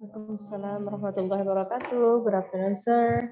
Waalaikumsalam warahmatullahi wabarakatuh. Good afternoon, sir.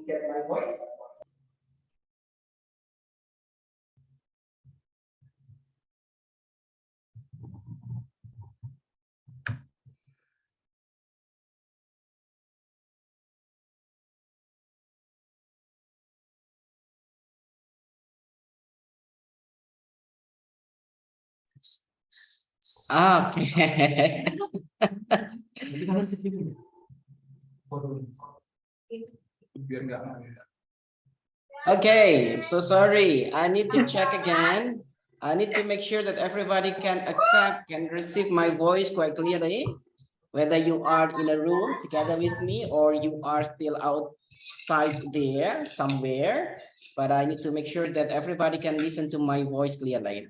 Get my voice? Okay. Okay, I'm so sorry. I need to check again. I need to make sure that everybody can accept, can receive my voice quite clearly. Whether you are in a room together with me or you are still outside there somewhere. But I need to make sure that everybody can listen to my voice clearly.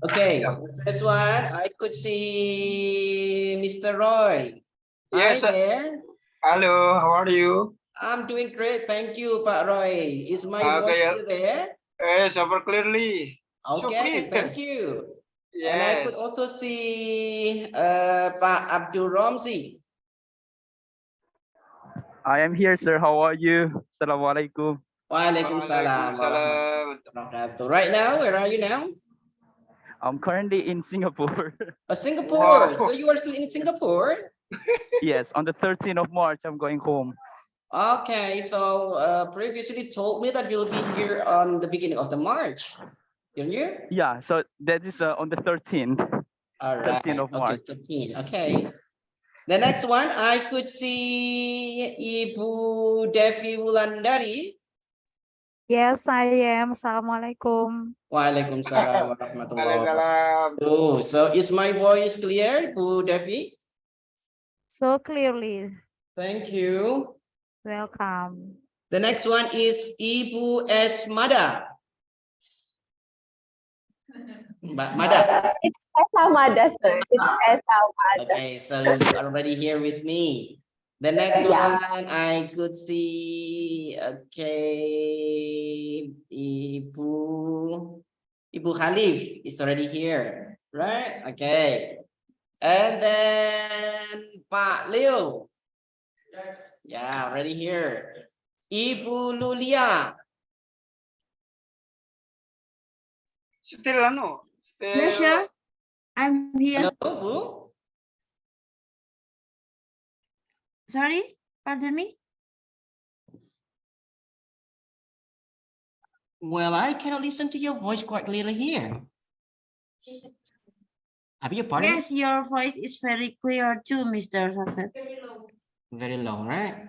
Okay, first one, I could see Mr. Roy. Hi Yes. there. Hello. How are you? I'm doing great. Thank you, Pak Roy. Is my voice Okay. still there? Super clearly. So Okay, clear. thank you. And I could Yes. also see Pak Abdul Romzi. I am here, sir. How are you? Assalamualaikum. Waalaikumsalam warahmatullahi wabarakatuh. Right now, where are you now? I'm currently in Singapore. Singapore. Wow. So you are still in Singapore? Yes, on the 13th of March, I'm going home. Okay, so previously told me that you'll be here on the beginning of the March. Didn't you? Yeah, so that is on the 13th. All right. 13th of March. Okay, 13. Okay. The next one, I could see Ibu Devi Wulandari. Yes, I am. Assalamualaikum. Waalaikumsalam warahmatullahi Waalaikumsalam. wabarakatuh. So is my voice clear, Bu Devi? So clearly. Thank you. Welcome. The next one is Ibu Esmada. Mbak Mada. It's Esa Mada, sir. It's Esa Mada. Okay, so you are already here with me. The next Yeah. one I could see, okay, Ibu Khalif is already here, right? Okay. And then Pak Leo. Yes. Yeah, already here. Ibu Lulia. Still ano? Still. Yes, sir. I'm here. Hello, Bu. Sorry, pardon me. Well, I cannot listen to your voice quite clearly here. Have you pardon? Yes, your voice is very clear too, Mr. Safet. Very low, right?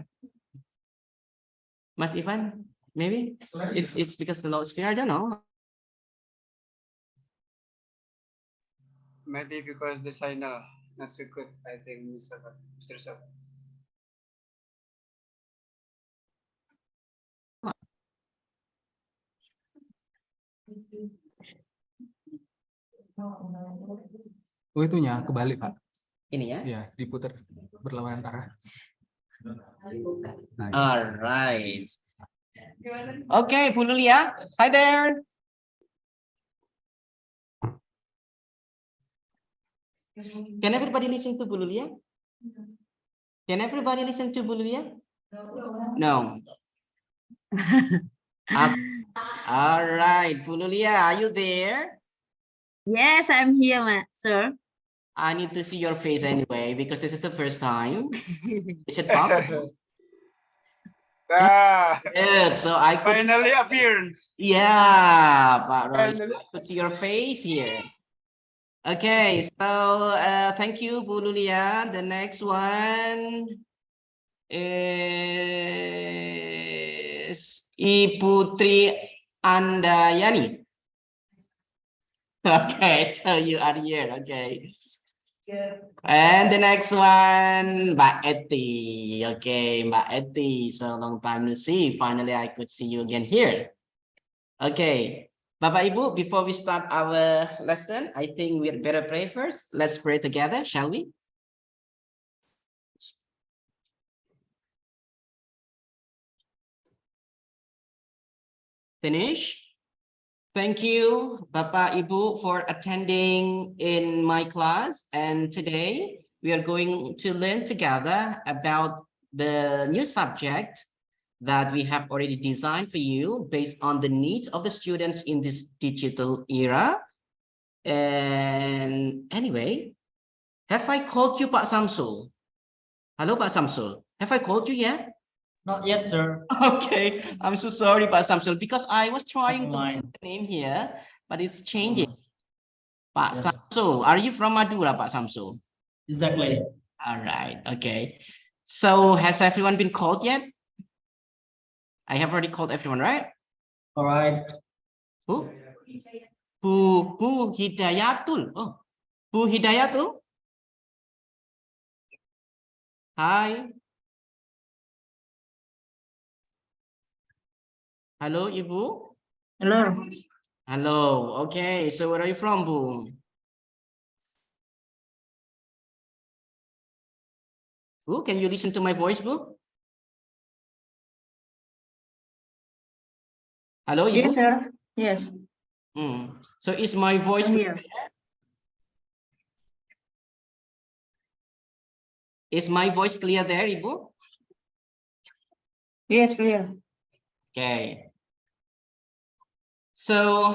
Mas Ivan, maybe it's because the loudspeaker. I don't know. Maybe because the signal not so good. I think Mr. Saf. Oh itunya kebalik Pak. Ini ya? Ya diputar berlawanan arah. Nah, All right. Okay, Bu Lulia. Hi there. Can everybody listen to Bu Lulia? Can everybody listen to Bu Lulia? No. All right, Bu Lulia, are you there? Yes, I'm here, sir. I need to see your face anyway because this is the first time. Is it possible? Good. So I could Finally appeared. yeah, Pak Roy, so Finally. I could see your face here. Okay, so thank you, Bu Lulia. The next one, is Ibu Tri Andayani. Okay, so you are here. Okay. And the next one, Mbak Eti. Okay, Mbak Eti. So long time no see. Finally, I could see you again here. Okay. Bapak Ibu, before we start our lesson, I think we'd better pray first. Let's pray together, shall we? Finish. Thank you, Bapak Ibu, for attending in my class. And today we are going to learn together about the new subject that we have already designed for you based on the needs of the students in this digital era. And anyway, have I called you Pak Samsul? Hello, Pak Samsul. Have I called you yet? Not yet, sir. Okay, I'm so sorry, Pak Samsul, because I was trying to Never put the name here, but it's changing. Pak Yes. Samsul, are you from Madura, Pak Samsul? Exactly. All right, okay. So has everyone been called yet? I have already called everyone, right? All right. Who? Bu Hidayatul. Oh, Bu Hidayatul. Hi. Hello, Ibu. Hello. Hello. Okay, so where are you from, Bu? Bu, can you listen to my voice, Bu? Hello, Ibu. Yes, sir. Yes. So is my voice I'm clear? here. Is my voice clear there, Ibu? Yes, clear. Okay. So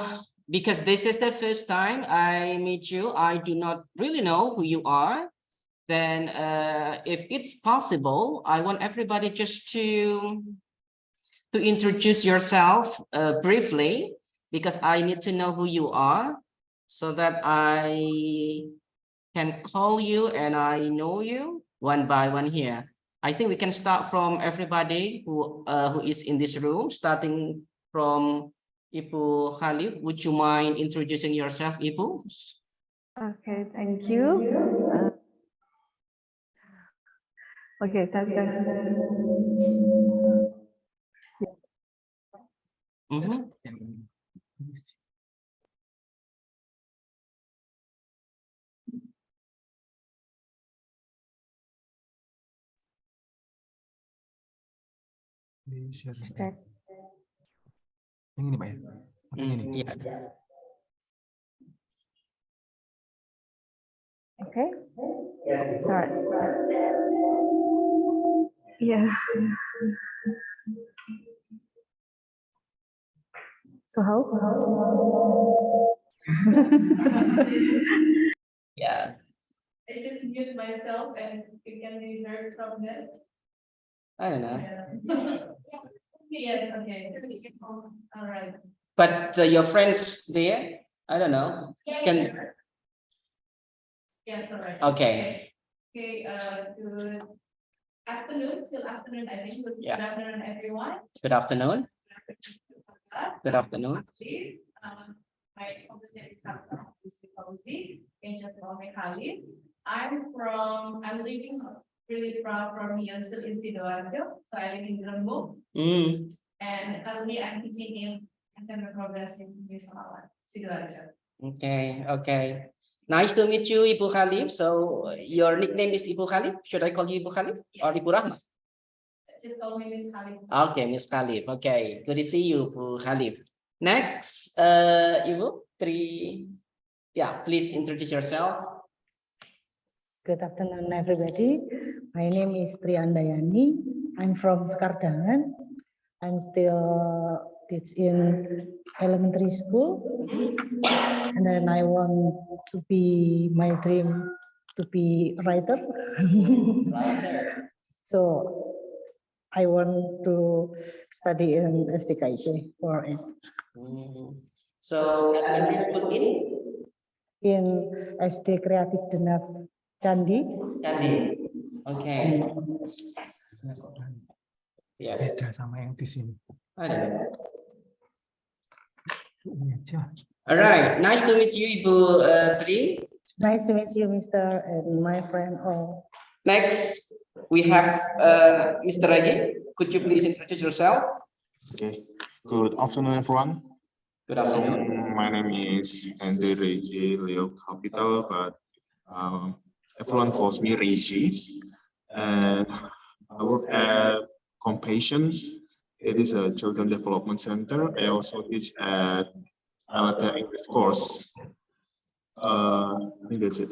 because this is the first time I meet you, I do not really know who you are. Then if it's possible, I want everybody just to introduce yourself briefly, because I need to know who you are so that I can call you and I know you one by one here. I think we can start from everybody who is in this room, starting from Ibu Khalif. Would you mind introducing yourself, Ibu? Okay, thank you. Okay, tes. Mhm. Di-share. Cek. Yang ini, Pak ya? Atau yang ini? Iya. Okay. Start. Yeah. So how? Yeah. I just mute myself and you can be heard from there. I don't know. Yes, okay. All right. But your friends there, I don't know. Can Yes, all right. Okay. Okay, good afternoon, still afternoon, I think. Good Yeah. afternoon, everyone. Good afternoon. Good afternoon. My company is Fauzi, and just call me Khalid. I'm living really far from here, still in Sidoarjo, so I live in Grembo, and currently I'm teaching in SMP Progress in Sidoarjo. Okay, okay. Nice to meet you, Ibu Khalif. So your nickname is Ibu Khalif. Should I call you Ibu Khalif or Ibu Rahma? Just call me Miss Khalid. Okay, Miss Khalif. Okay, good to see you, Ibu Khalif. Next, Ibu Tri. Yeah, please introduce yourself. Good afternoon, everybody. My name is Tri Andayani. I'm from Sekardangan. I'm still teach in elementary school. And then I want to be, my dream to be writer. So I want to study in STKIC for it. So elementary school In SD Kreatif Denaf Candi. Candi. Okay. Nah, kok Yes. beda sama yang di sini. I don't know. Ini aja. All right. Nice to meet you, Ibu Tri. Nice to meet you, Mr. and my friend all. Next, we have Mr. Regi. Could you please introduce yourself? Okay, good afternoon, everyone. Good afternoon. My name is Andre Reji Leo Capital, but everyone calls me Reji. And I work at Compassion. It is a children development center. I also teach at Alata English course. I think that's it.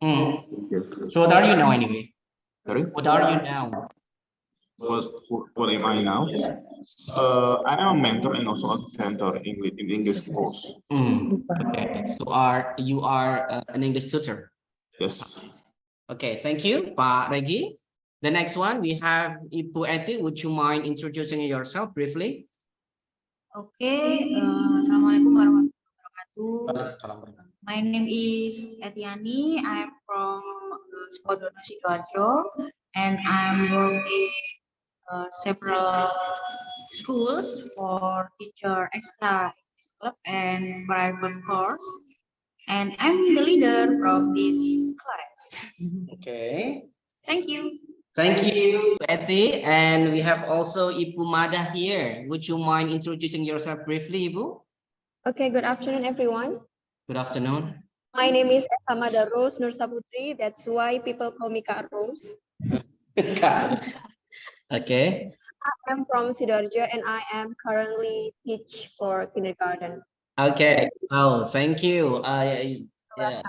Hmm. Thank you. So what are you now anyway? Sorry, What are you now? what am I now? I am a mentor and also a mentor in English course. Hmm. Okay. So you are an English tutor? Yes. Okay. Thank you, Pak Regi. The next one we have Ibu Eti. Would you mind introducing yourself briefly? Okay, Assalamualaikum warahmatullahi wabarakatuh. My name is Etiani. I am from Sukodono Sidoarjo, and I'm working several schools for teacher extra English club and private course. And I'm the leader from this class. Okay. Thank you. Thank you, Eti. And we have also Ibu Mada here. Would you mind introducing yourself briefly, Ibu? Okay, good afternoon, everyone. Good afternoon. My name is Esamada Rose Nur Saputri. That's why people call me Kak Rose. Guys. Okay. I'm from Sidoarjo and I am currently teach for kindergarten. Okay. Oh, thank you. Yeah.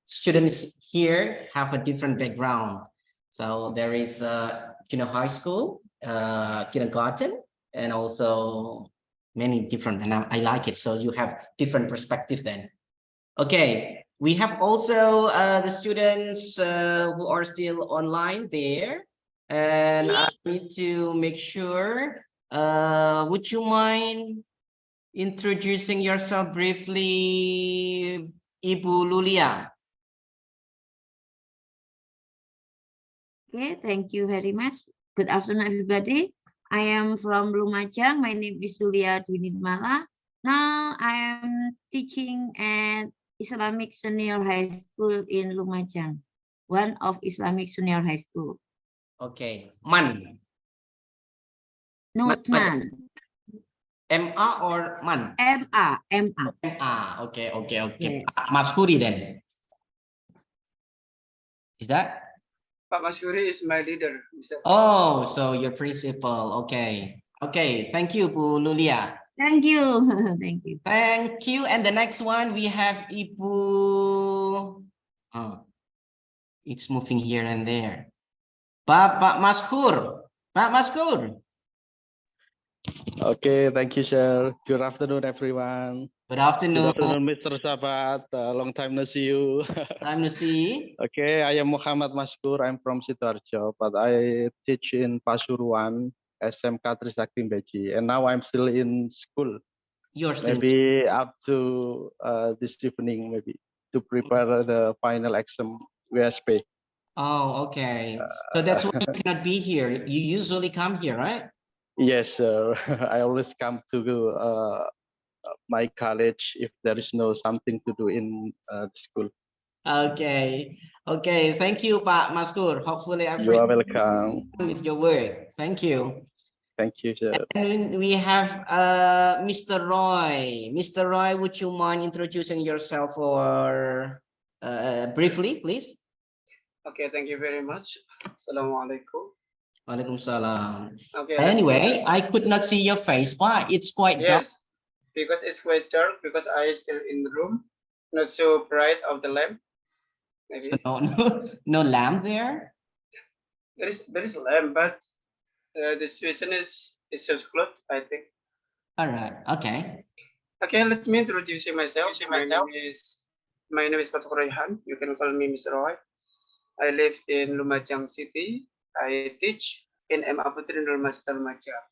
Students here have a different background. So there is high school, kindergarten, and also many different, and I like it. So you have different perspective then. Okay, we have also the students who are still online there, and I need to make sure. Would you mind introducing yourself briefly, Ibu Lulia? Okay, thank you very much. Good afternoon, everybody. I am from Lumajang. My name is Julia Dwinitmala. Now I am teaching at Islamic Senior High School in Lumajang, one of Islamic Senior High School. Okay, Man. Not man. MA or Man? MA. MA. Okay. Yes. Maskuri then. Is that? Pak Masyuri is my leader, Mr. Oh, so your principal. Okay. Okay. Thank you, Bu Lulia. Thank you. Thank you. Thank you. And the next one we have Ibu. Oh, it's moving here and there. Pak Maskur. Pak Maskur. Okay, thank you, sir. Good afternoon, everyone. Good afternoon. Good afternoon, Mr. Sabat. Long time no see you. Time to see. Okay, I am Muhammad Maskur. I'm from Sidoarjo, but I teach in Pasuruan, SMK Trisakti Beji, and now I'm still in school. You're still. Maybe up to this evening, maybe to prepare the final exam WSP. Oh, okay. So that's why you cannot be here. You usually come here, right? Yes, sir. I always come to my college if there is no something to do in the school. Okay. Okay. Thank you, Pak Maskur. Hopefully, You are welcome. with your work. Thank you. Thank you, sir. And we have Mr. Roy. Mr. Roy, would you mind introducing yourself or briefly, please? Okay, thank you very much. Assalamualaikum. Waalaikumsalam. Okay. Anyway, I could not see your face. Why? It's quite dark. Yes, because it's quite dark because I still in the room, not so bright of the lamp. Maybe So no lamp there. there is a lamp, but the situation is just closed, I think. All right. Okay. Okay, let me introduce myself. My name is Fatuk Raihan. You can call me Mr. Roy. I live in Lumajang City. I teach in MA Putri Nurul Masjid Lumajang.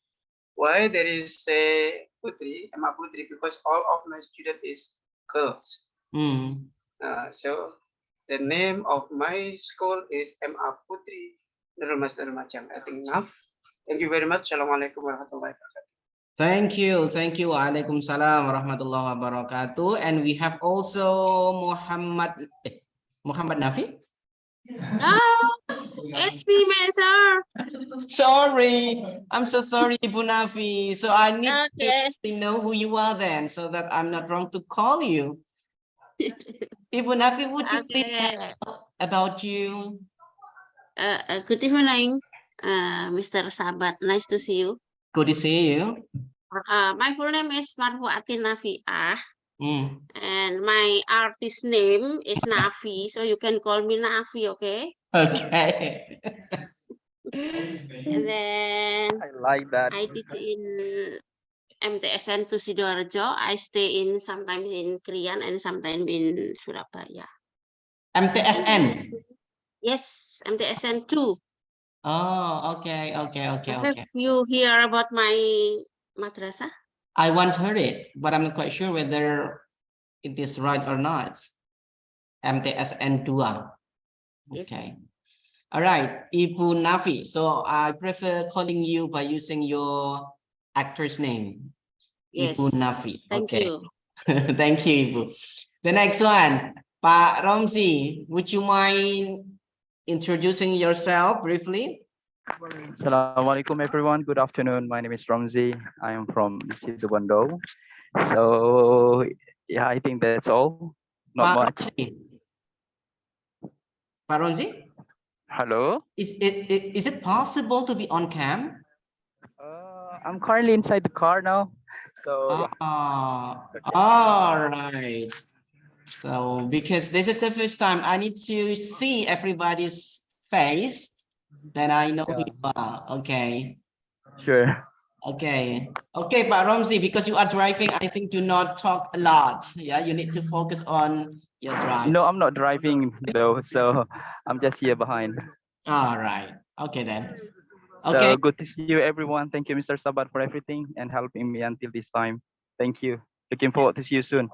Why there is a Putri, MA Putri? Because all of my student is girls. So the name of my school is MA Putri Nurul Mas Lumajang. I think enough. Thank you very much. Assalamualaikum warahmatullahi wabarakatuh. Thank you. Waalaikumsalam warahmatullahi wabarakatuh. And we have also Muhammad Nafi. No, it's me, sir. Sorry, I'm so sorry, Ibu Nafi. So I need Okay. to know who you are then, so that I'm not wrong to call you. Ibu Nafi, would you please tell about you? Good evening, Mr. Sabat. Nice to see you. Good to see you. My full name is Marfuati Nafiah, Mm. and my artist name is Nafi, so you can call me Nafi, okay? Okay. And then I like that. I teach in MTSN to Sidoarjo. I stay in sometimes in Krian and sometimes in Surabaya. MTSN. Yes, MTSN 2. Oh, okay. Have you hear about my madrasah? I once heard it, but I'm not quite sure whether it is right or not. MTSN 2. Yes. Okay. All right, Ibu Nafi. So I prefer calling you by using your actor's name. Yes. Ibu Nafi. Thank Okay. you. Thank you, Ibu. The next one, Pak Romzi, would you mind introducing yourself briefly? Assalamualaikum everyone. Good afternoon. My name is Ramzi. I am from Situbondo. So yeah, I think that's all. Not much. Pak Romzi? Hello. Is it possible to be on cam? I'm currently inside the car now. So yeah. All right. So because this is the first time I need to see everybody's face, then I know who you are. Okay. Sure. Okay. Okay, Pak Romzi, because you are driving, I think do not talk a lot. Yeah, you need to focus on your drive. No, I'm not driving though, so I'm just here behind. All right. Okay then. So Okay. good to see you everyone. Thank you, Mr. Sabat, for everything and helping me until this time. Thank you. Looking forward to see you soon.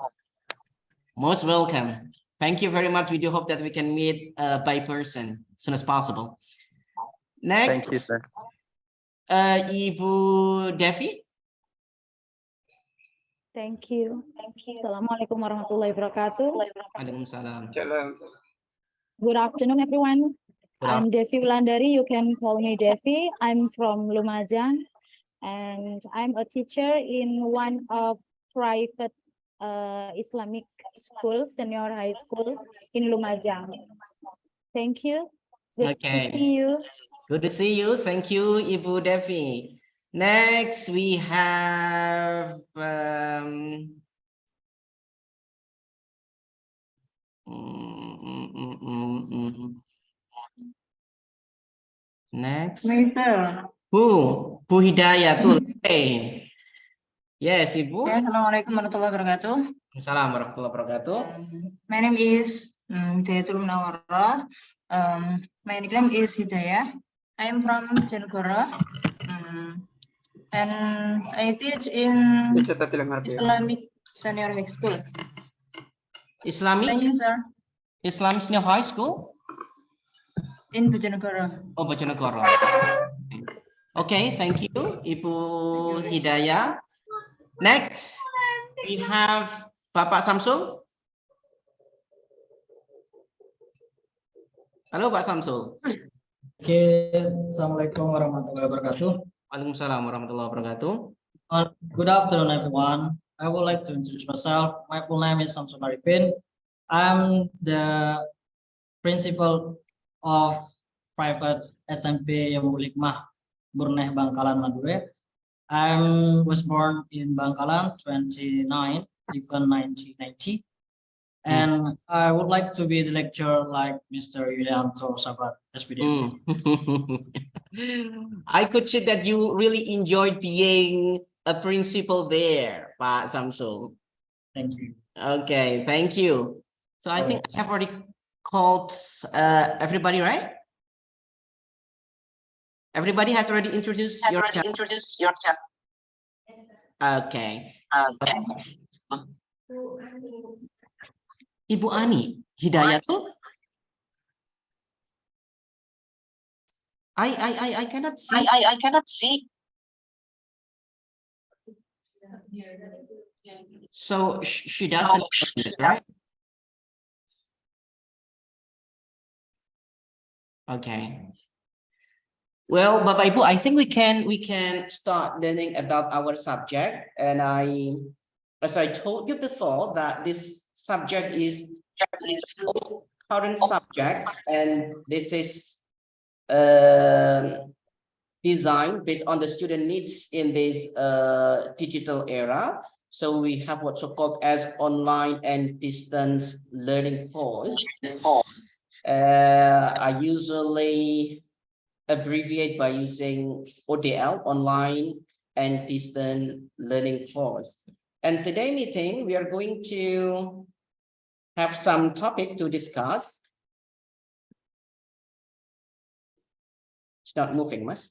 Most welcome. Thank you very much. We do hope that we can meet by person as soon as possible. Next. Thank you, sir. Ibu Devi. Thank you. Assalamualaikum warahmatullahi wabarakatuh. Waalaikumsalam. Good afternoon, everyone. I'm Devi Wulandari. You can call me Devi. I'm from Lumajang, and I'm a teacher in one of private Islamic school, senior high school in Lumajang. Thank you. Good to see you. Good to see you. Thank you, Ibu Devi. Next, we have next. Mister. Bu Hidayatul. Hey. Yes, Ibu. Yes, Assalamualaikum warahmatullahi wabarakatuh. Assalamualaikum warahmatullahi wabarakatuh. My name is Hidayatul Munawwarah. My nickname is Hidayah. I am from Bojonegoro, and I teach in Islamic Senior High School. Islamic? Thank you, sir. Islamic Senior High School? In Bojonegoro. Oh, Bojonegoro. Okay, thank you, Ibu Hidayah. Next, we have Bapak Samsul. Halo, Pak Samsul. Okay, Assalamualaikum warahmatullahi wabarakatuh. Waalaikumsalam warahmatullahi wabarakatuh. Good afternoon, everyone. I would like to introduce myself. My full name is Samsul Arifin. I'm the principal of private SMP Yaumul Hikmah Burneh Bangkalan, Madura. I was born in Bangkalan 29 1990. And I would like to be the lecturer like Mr. Yulianto Sabat, SPD. I could see that you really enjoyed being a principal there, Pak Samsul. Thank you. Okay, thank you. So I think I have already called everybody, right? Everybody has already introduced yourself. Okay. Ibu Ani Hidayatul. I cannot see. I cannot see. So she doesn't open it, right? Okay. Well, Bapak Ibu, I think we can start learning about our subject. And as I told you before, that this subject is current subject, and this is designed based on the student needs in this digital era. So we have what's so called as online and distance learning course. I usually abbreviate by using ODL, online and distance learning course. And today meeting, we are going to have some topic to discuss. It's not moving much.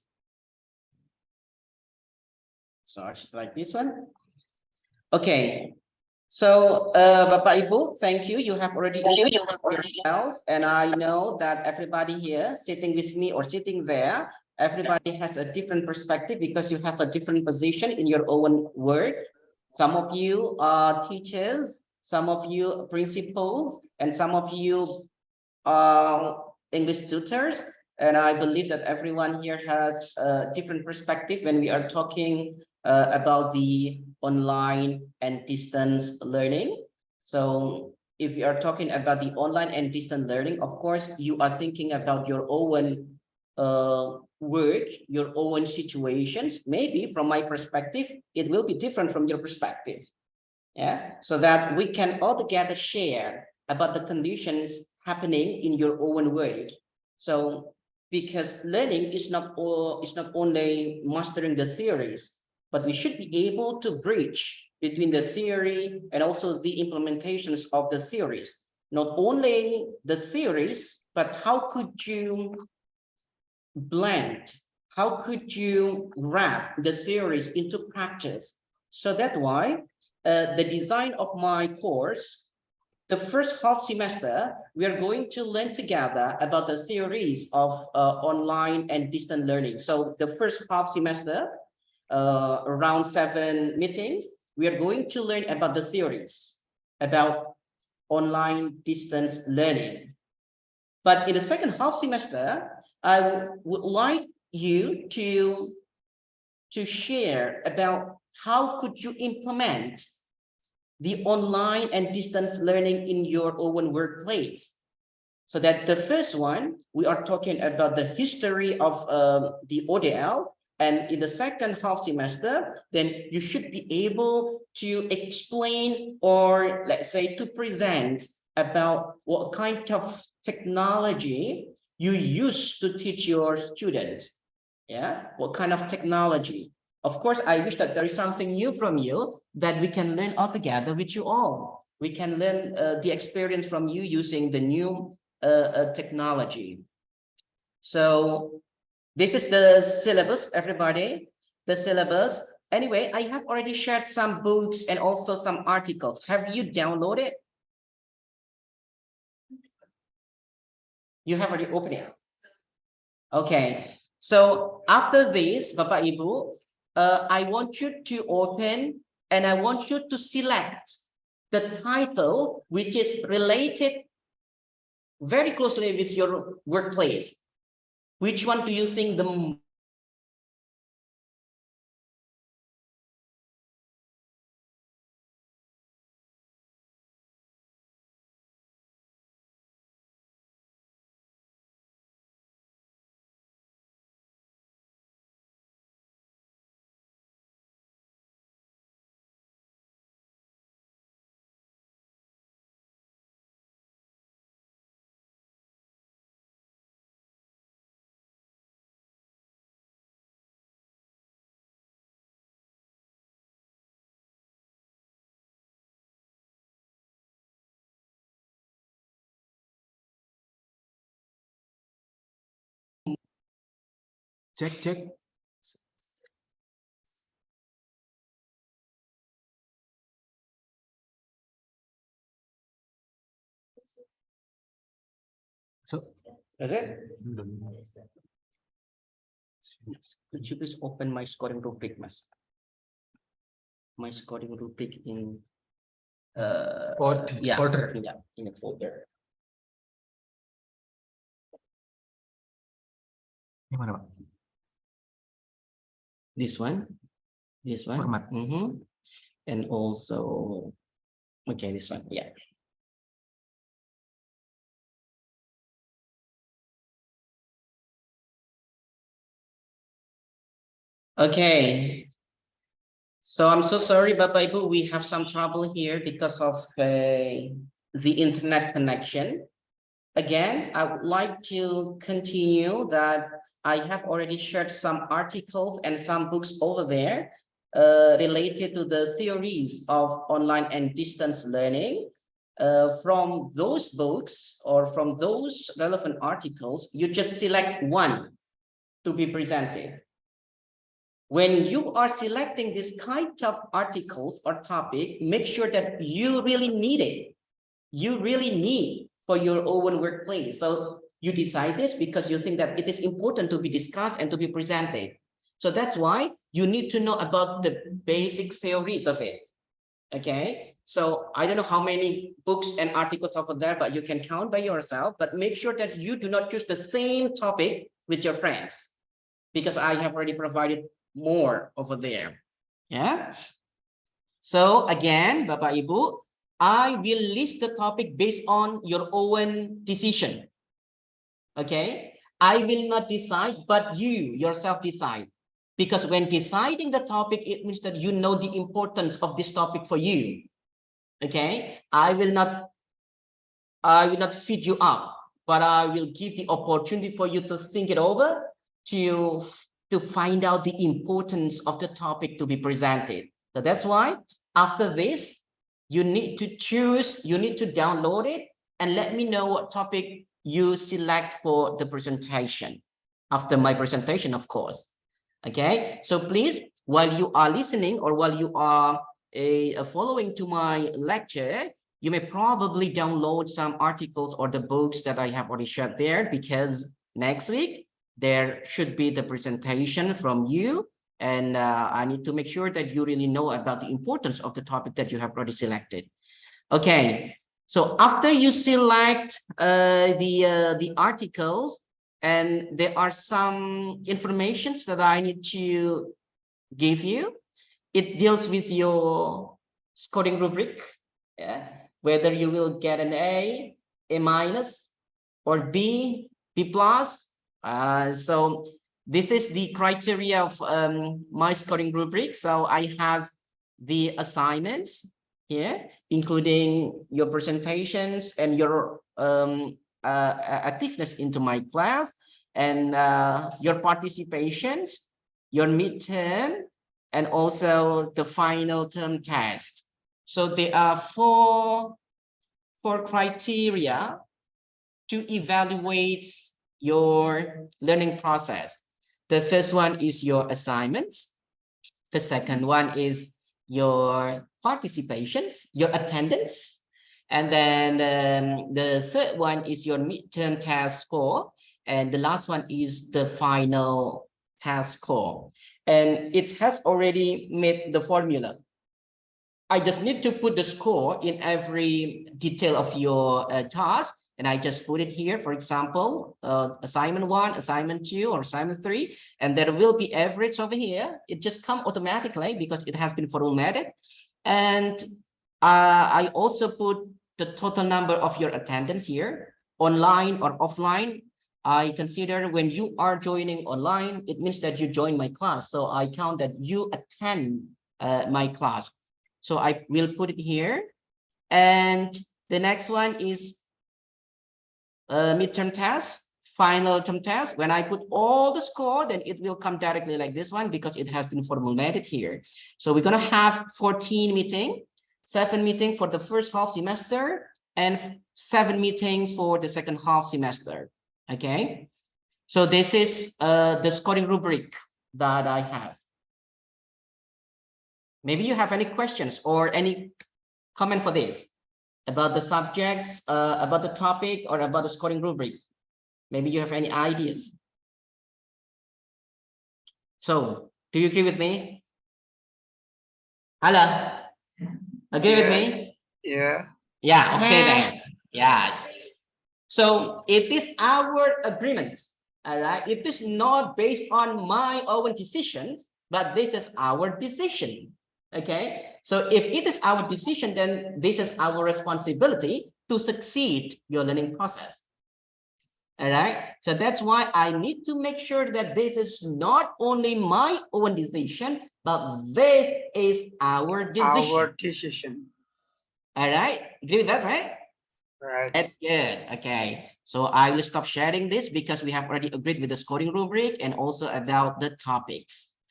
So it's like this one. Okay. So, Bapak Ibu, thank you. You have already yourself, and I know that everybody here sitting with me or sitting there, everybody has a different perspective because you have a different position in your own work. Some of you are teachers, some of you principals, and some of you are English tutors. And I believe that everyone here has a different perspective when we are talking about the online and distance learning. So if you are talking about the online and distance learning, of course, you are thinking about your own work, your own situations. Maybe from my perspective, it will be different from your perspective. Yeah, so that we can all together share about the conditions happening in your own work. So because learning is not only mastering the theories, but we should be able to bridge between the theory and also the implementations of the theories. Not only the theories, but how could you blend, how could you wrap the theories into practice? So that's why the design of my course, the first half semester, we are going to learn together about the theories of online and distant learning. So the first half semester, around 7 meetings, we are going to learn about the theories about online distance learning. But in the second half semester, I would like you to share about how could you implement the online and distance learning in your own workplace. So that the first one, we are talking about the history of the ODL. And in the second half semester, then you should be able to explain, or let's say to present about what kind of technology you use to teach your students. Yeah, what kind of technology? Of course, I wish that there is something new from you that we can learn all together with you all. We can learn the experience from you using the new technology. So this is the syllabus, everybody. The syllabus. Anyway, I have already shared some books and also some articles. Have you downloaded? You have already opened it. Okay. So after this, Bapak Ibu, I want you to open and I want you to select the title which is related very closely with your workplace. Which one do you think the Cek. So, is it? Could you please open my scoring rubric, Mas? My scoring rubric in folder. Yeah, in a folder. Gimana, Pak? This one. Format. And also, okay, this one, yeah. Okay. So I'm so sorry, Bapak Ibu, we have some trouble here because of the internet connection. Again, I would like to continue that I have already shared some articles and some books over there related to the theories of online and distance learning. From those books or from those relevant articles, you just select one to be presented. When you are selecting this kind of articles or topic, make sure that you really need it. You really need for your own workplace. So you decide this because you think that it is important to be discussed and to be presented. So that's why you need to know about the basic theories of it. Okay, so I don't know how many books and articles over there, but you can count by yourself, but make sure that you do not choose the same topic with your friends, because I have already provided more over there. Yeah. So again, Bapak Ibu, I will list the topic based on your own decision. Okay, I will not decide, but you yourself decide. Because when deciding the topic, it means that you know the importance of this topic for you. Okay, I will not feed you up, but I will give the opportunity for you to think it over, to find out the importance of the topic to be presented. So that's why after this, you need to choose, you need to download it and let me know what topic you select for the presentation after my presentation, of course. Okay, so please, while you are listening or while you are following to my lecture, you may probably download some articles or the books that I have already shared there, because next week there should be the presentation from you, and I need to make sure that you really know about the importance of the topic that you have already selected. Okay, so after you select the articles, and there are some informations that I need to give you. It deals with your scoring rubric, yeah? Whether you will get an A minus, or B plus. So this is the criteria of my scoring rubric. So I have the assignments here, including your presentations and your activeness into my class, and your participations, your midterm, and also the final term test. So there are four criteria to evaluate your learning process. The first one is your assignments. The second one is your participations, your attendance. And then the third one is your midterm test score. And the last one is the final test score. And it has already made the formula. I just need to put the score in every detail of your task. And I just put it here, for example, assignment 1, assignment 2, or assignment 3, and there will be average over here. It just comes automatically because it has been formatted. And I also put the total number of your attendance here, online or offline. I consider when you are joining online, it means that you join my class. So I count that you attend my class. So I will put it here. And the next one is midterm test, final term test. When I put all the score, then it will come directly like this one because it has been formatted here. So we're going to have 14 meetings, 7 meetings for the first half semester, and 7 meetings for the second half semester. Okay, so this is the scoring rubric that I have. Maybe you have any questions or any comment for this about the subjects, about the topic, or about the scoring rubric. Maybe you have any ideas. So, do you agree with me? Hello? Agree with me? Yeah. Yeah, okay then. Yes. So it is our agreement, all right? It is not based on my own decisions, but this is our decision, okay? So if it is our decision, then this is our responsibility to succeed your learning process. All right, so that's why I need to make sure that this is not only my own decision, but this is our decision. Our decision. All right, agree with that, right? Right. That's good. Okay, so I will stop sharing this because we have already agreed with the scoring rubric and also about the topics.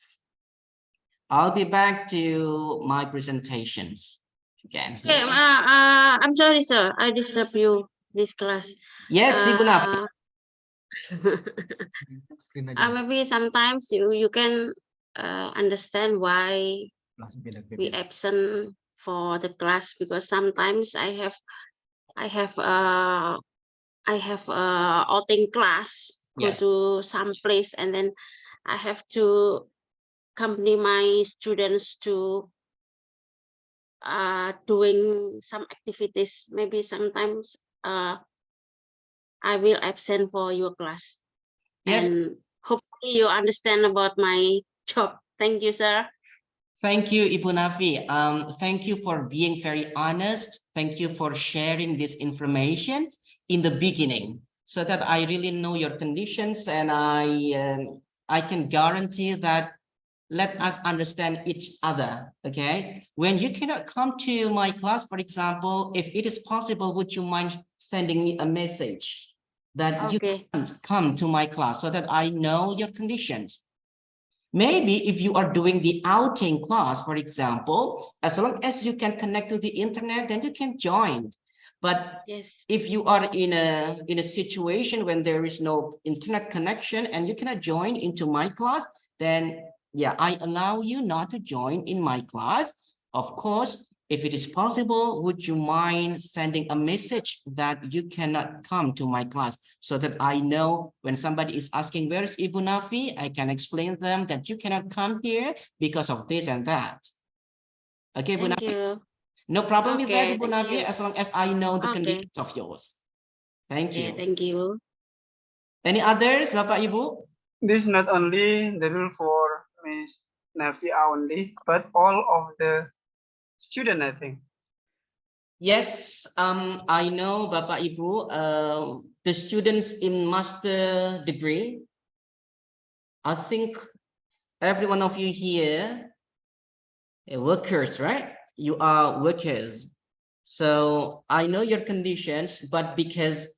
I'll be back to my presentations again. Okay, I'm sorry, sir. I disturb you this class. Yes, Ibu Nafi. Maybe sometimes you can understand why we absent for the class, because sometimes I have outing class, go Yes. to some place, and then I have to accompany my students to doing some activities. Maybe sometimes I will absent for your class. Yes. And hopefully you understand about my job. Thank you, sir. Thank you, Ibu Nafi. Thank you for being very honest. Thank you for sharing this information in the beginning, so that I really know your conditions, and I can guarantee that let us understand each other. Okay, when you cannot come to my class, for example, if it is possible, would you mind sending me a message that you can't come to my class, so that I know your conditions? Maybe if you are doing the outing class, for example, as long as you can connect to the internet, then you can join. But if you are in a situation when there is no internet connection and you cannot join into my class, then yeah, I allow you not to join in my class. Of course, if it is possible, would you mind sending a message that you cannot come to my class, so that I know when somebody is asking, where is Ibu Nafi? I can explain them that you cannot come here because of this and that. Okay, Ibu Nafi? You. No problem with that, Okay, Ibu thank Nafi, you. as long as I know the Okay. conditions of yours. Thank you. Thank you. Any others, Bapak Ibu? This is not only the rule for Miss Nafi only, but all of the student, I think. Yes, I know, Bapak Ibu, the students in master degree, I think every one of you here, workers, right? You are workers. So I know your conditions, but because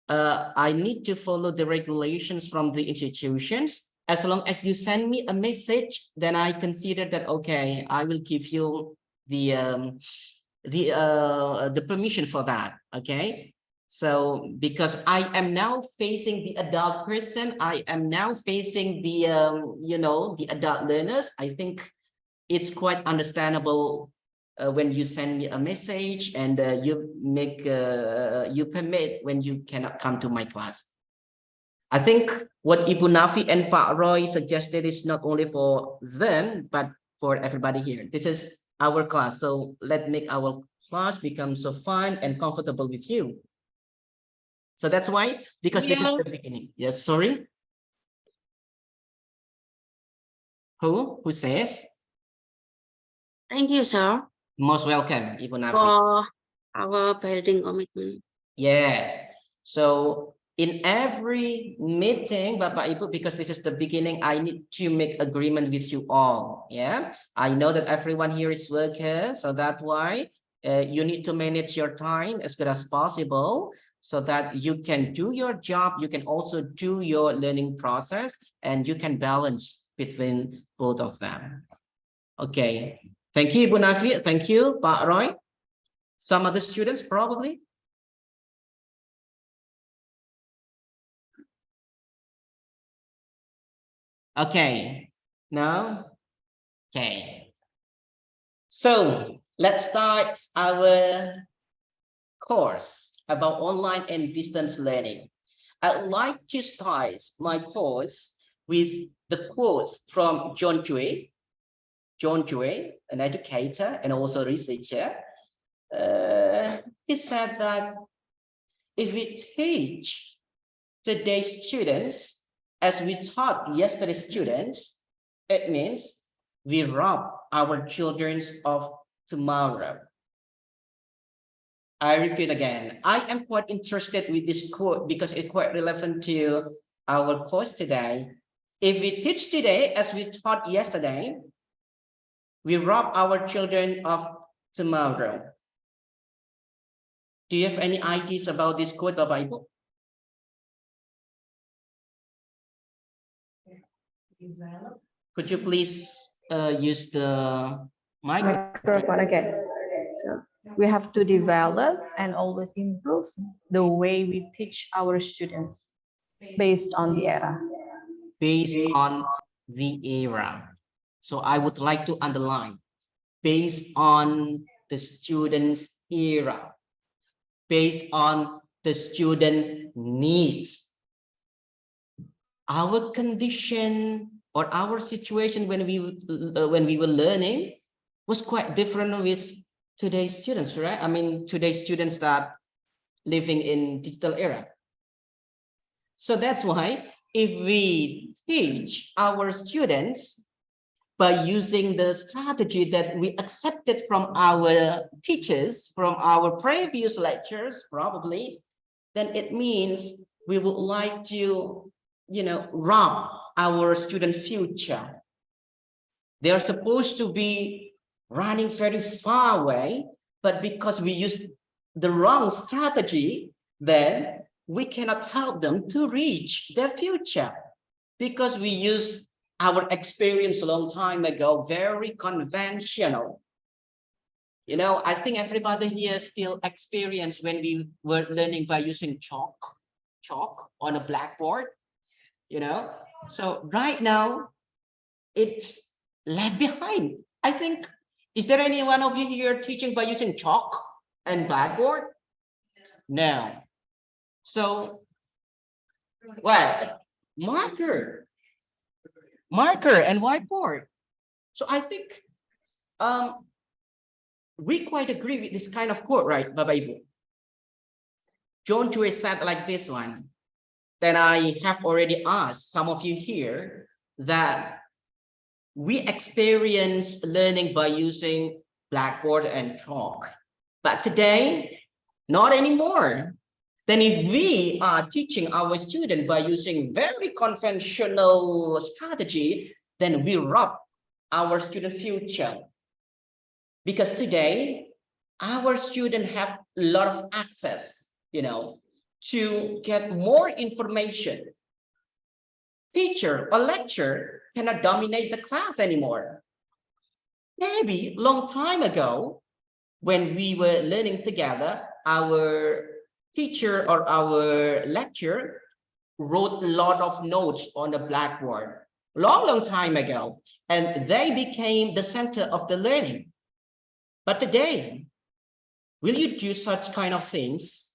I need to follow the regulations from the institutions, as long as you send me a message, then I consider that, okay, I will give you the permission for that. Okay, so because I am now facing the adult person, I am now facing the you know, the adult learners, I think it's quite understandable when you send me a message and you permit when you cannot come to my class. I think what Ibu Nafi and Pak Roy suggested is not only for them, but for everybody here. This is our class, so let's make our class become so fun and comfortable with you. So that's why, because this is the beginning. Yes, sorry. Who says? Thank you, sir. Most welcome, Ibu Nafi. For our building commitment. Yes. So in every meeting, Bapak Ibu, because this is the beginning, I need to make agreement with you all. Yeah, I know that everyone here is worker, so that's why you need to manage your time as good as possible, so that you can do your job, you can also do your learning process, and you can balance between both of them. Okay, thank you, Ibu Nafi. Thank you, Pak Roy. Some other students probably. Okay, no? Okay. So let's start our course about online and distance learning. I'd like to start my course with the quotes from John Dewey. John Dewey, an educator and also researcher, he said that if we teach today's students as we taught yesterday's students, it means we rob our children of tomorrow. I repeat again, I am quite interested with this quote because it's quite relevant to our course today. If we teach today as we taught yesterday, we rob our children of tomorrow. Do you have any ideas about this quote, Bapak Ibu? Could you please use the Microphone again. So we have to develop and always improve the way we teach our students based on the era. Based on the era. So I would like to underline, based on the student's era, based on the student needs. Our condition or our situation when we were learning was quite different with today's students, right? I mean, today's students that living in digital era. So that's why if we teach our students by using the strategy that we accepted from our teachers, from our previous lectures, probably, then it means we would like to, rob our student future. They are supposed to be running very far away, but because we use the wrong strategy, then we cannot help them to reach their future because we use our experience a long time ago, very conventional. I think everybody here still experienced when we were learning by using chalk on a blackboard, So right now, it's left behind. I think, is there any one of you here teaching by using chalk and blackboard? No. So, well, marker and whiteboard. So I think we quite agree with this kind of quote, right, Bapak Ibu? John Dewey said like this one. Then I have already asked some of you here that we experience learning by using blackboard and chalk, but today, not anymore. Then if we are teaching our students by using very conventional strategy, then we rob our student future. Because today, our students have a lot of access, to get more information. Teacher or lecturer cannot dominate the class anymore. Maybe long time ago, when we were learning together, our teacher or our lecturer wrote a lot of notes on the blackboard, long time ago, and they became the center of the learning. But today, will you do such kind of things?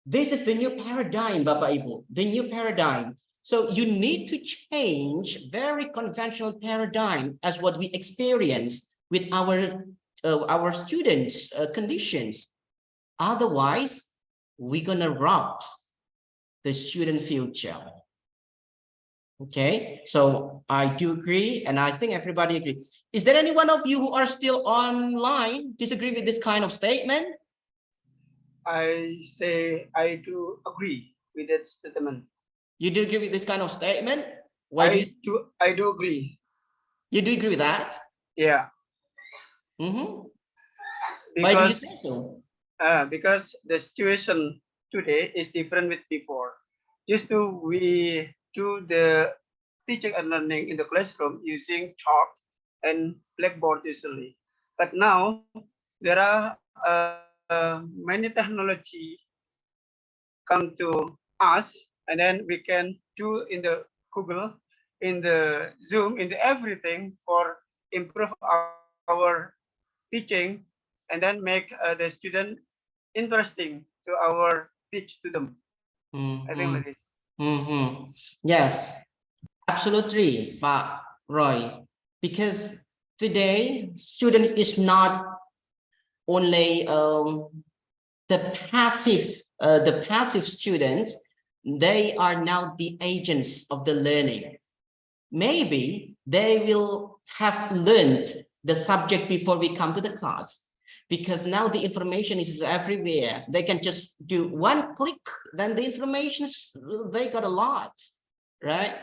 This is the new paradigm, Bapak Ibu, the new paradigm. So you need to change very conventional paradigm as what we experience with our students' conditions. Otherwise, we're gonna rob the student future. Okay, so I do agree, and I think everybody agrees. Is there any one of you who are still online disagree with this kind of statement? I say I do agree with that statement. You do agree with this kind of statement? I do agree. You do agree with that? Yeah. Mm-hmm. Because, why do you think so? Because the situation today is different with before. Just we do the teaching and learning in the classroom using chalk and blackboard usually. But now there are many technology come to us, and then we can do in the Google, in the Zoom, in the everything for improve our teaching, and then make the student interesting to our teach to them. I think like this. Yes, absolutely, Pak Roy. Because today, student is not only the passive students. They are now the agents of the learning. Maybe they will have learned the subject before we come to the class, because now the information is everywhere. They can just do one click, then the information, they got a lot, right?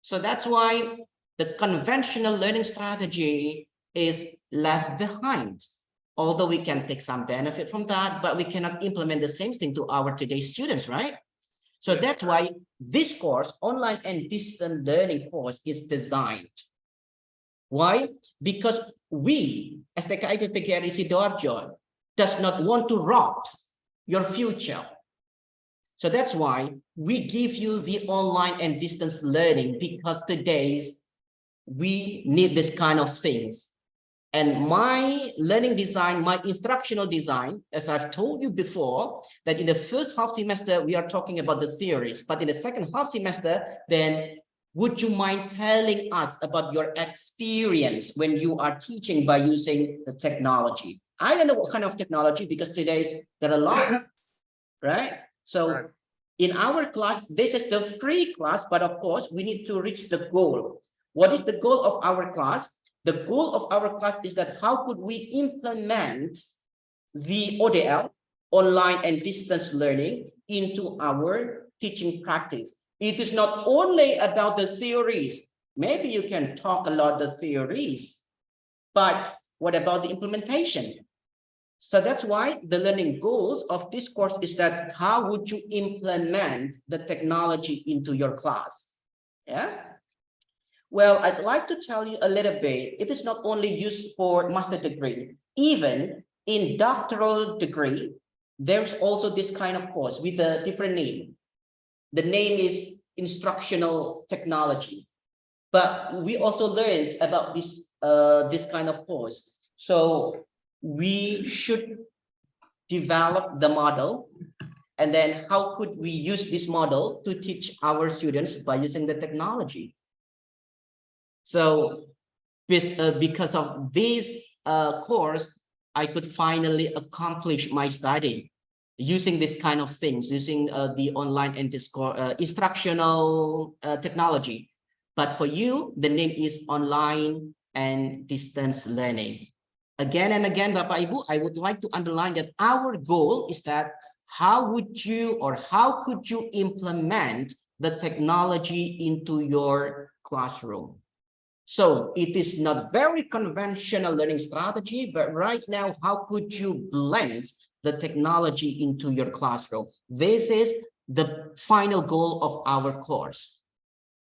So that's why the conventional learning strategy is left behind. Although we can take some benefit from that, but we cannot implement the same thing to our today's students, right? So that's why this course, online and distant learning course, is designed. Why? Because we, as the KIP PGRI Sidoarjo, does not want to rob your future. So that's why we give you the online and distance learning, because today's we need this kind of things. And my learning design, my instructional design, as I've told you before, that in the first half semester, we are talking about the theories, but in the second half semester, then would you mind telling us about your experience when you are teaching by using the technology? I don't know what kind of technology, because today there are a lot, right? So in our class, this is the free class, but of course, we need to reach the goal. What is the goal of our class? The goal of our class is that how could we implement the ODL, online and distance learning, into our teaching practice. It is not only about the theories. Maybe you can talk a lot of theories, but what about the implementation? So that's why the learning goals of this course is that how would you implement the technology into your class? Yeah. Well, I'd like to tell you a little bit. It is not only used for master degree, even in doctoral degree, there's also this kind of course with a different name. The name is instructional technology, but we also learned about this kind of course. So we should develop the model, and then how could we use this model to teach our students by using the technology? So because of this course, I could finally accomplish my study using this kind of things, using the online and instructional technology. But for you, the name is online and distance learning. Again and again, Bapak Ibu, I would like to underline that our goal is that how would you, or how could you implement the technology into your classroom? So it is not very conventional learning strategy, but right now, how could you blend the technology into your classroom? This is the final goal of our course.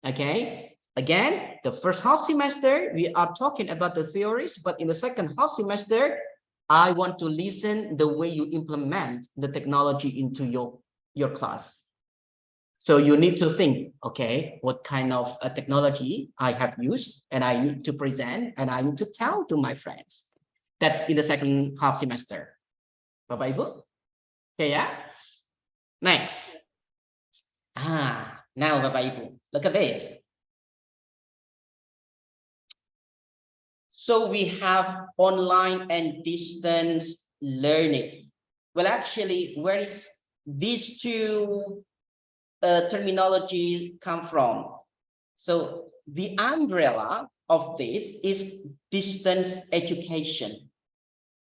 Okay, again, the first half semester, we are talking about the theories, but in the second half semester, I want to listen the way you implement the technology into your class. So you need to think, okay, what kind of technology I have used, and I need to present, and I need to tell to my friends. That's in the second half semester. Bapak Ibu? Okay, yeah? Next. Now Bapak Ibu, look at this. So we have online and distance learning. Well, actually, where is these two terminology come from? So the umbrella of this is distance education.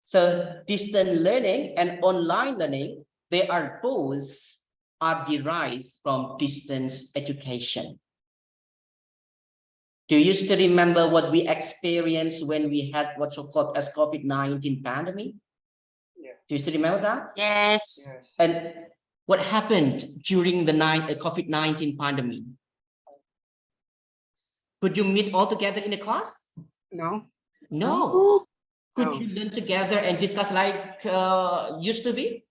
So distance learning and online learning, they are both derived from distance education. Do you still remember what we experienced when we had what's called as COVID-19 pandemic? Yeah. Do you still remember that? Yes. And what happened during the COVID-19 pandemic? Could you meet all together in the class? No. No. Could No. you learn together and discuss like used to be?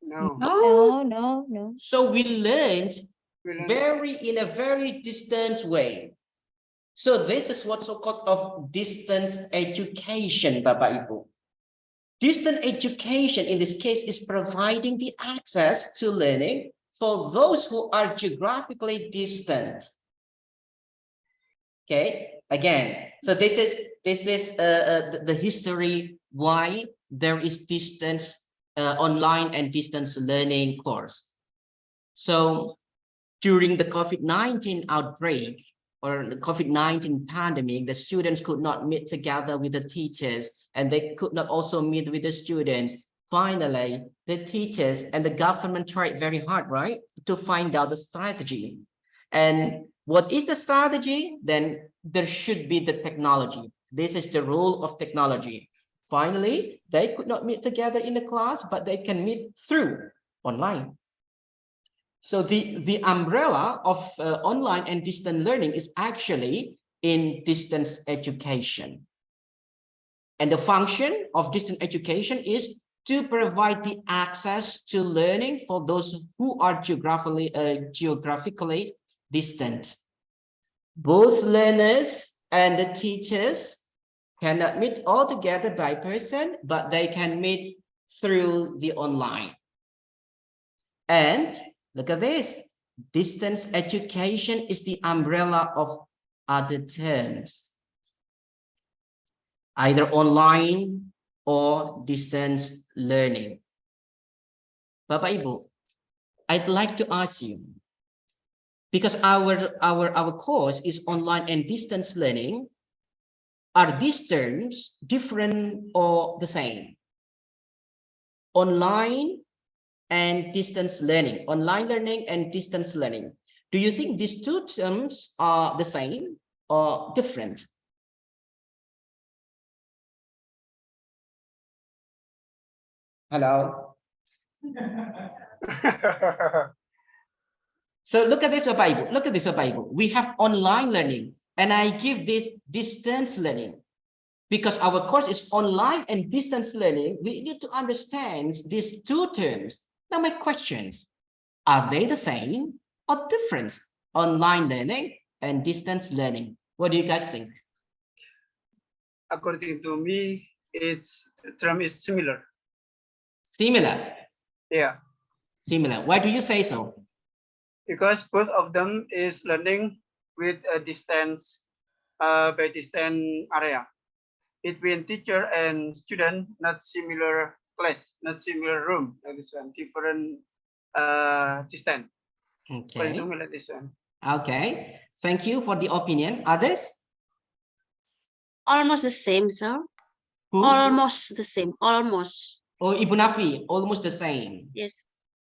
No. No. So we learned in a very distant way. So this is what's so-called of distance education, Bapak Ibu. Distant education in this case is providing the access to learning for those who are geographically distant. Okay, again, so this is the history why there is distance online and distance learning course. So during the COVID-19 outbreak or the COVID-19 pandemic, the students could not meet together with the teachers, and they could not also meet with the students. Finally, the teachers and the government tried very hard, right, to find out the strategy. And what is the strategy? Then there should be the technology. This is the role of technology. Finally, they could not meet together in the class, but they can meet through online. So the umbrella of online and distant learning is actually in distance education. And the function of distance education is to provide the access to learning for those who are geographically distant. Both learners and the teachers cannot meet all together by person, but they can meet through the online. And look at this, distance education is the umbrella of other terms, either online or distance learning. Bapak Ibu, I'd like to ask you, because our course is online and distance learning, are these terms different or the same? Online and distance learning, online learning and distance learning. Do you think these two terms are the same or different? Hello. So look at this, Bapak Ibu. Look at this, Bapak Ibu. We have online learning, and I give this distance learning. Because our course is online and distance learning, we need to understand these two terms. Now my questions, are they the same or different? Online learning and distance learning. What do you guys think? According to me, the term is similar. Similar? Yeah. Similar. Why do you say so? Because both of them is learning with a distance, by distance area. Between teacher and student, not similar class, not similar room, like this one, different distance. Okay. Like this one. Okay. Thank you for the opinion. Others? Almost the same, sir. Who? Almost the same. Almost. Oh, Ibu Nafi, almost the same. Yes,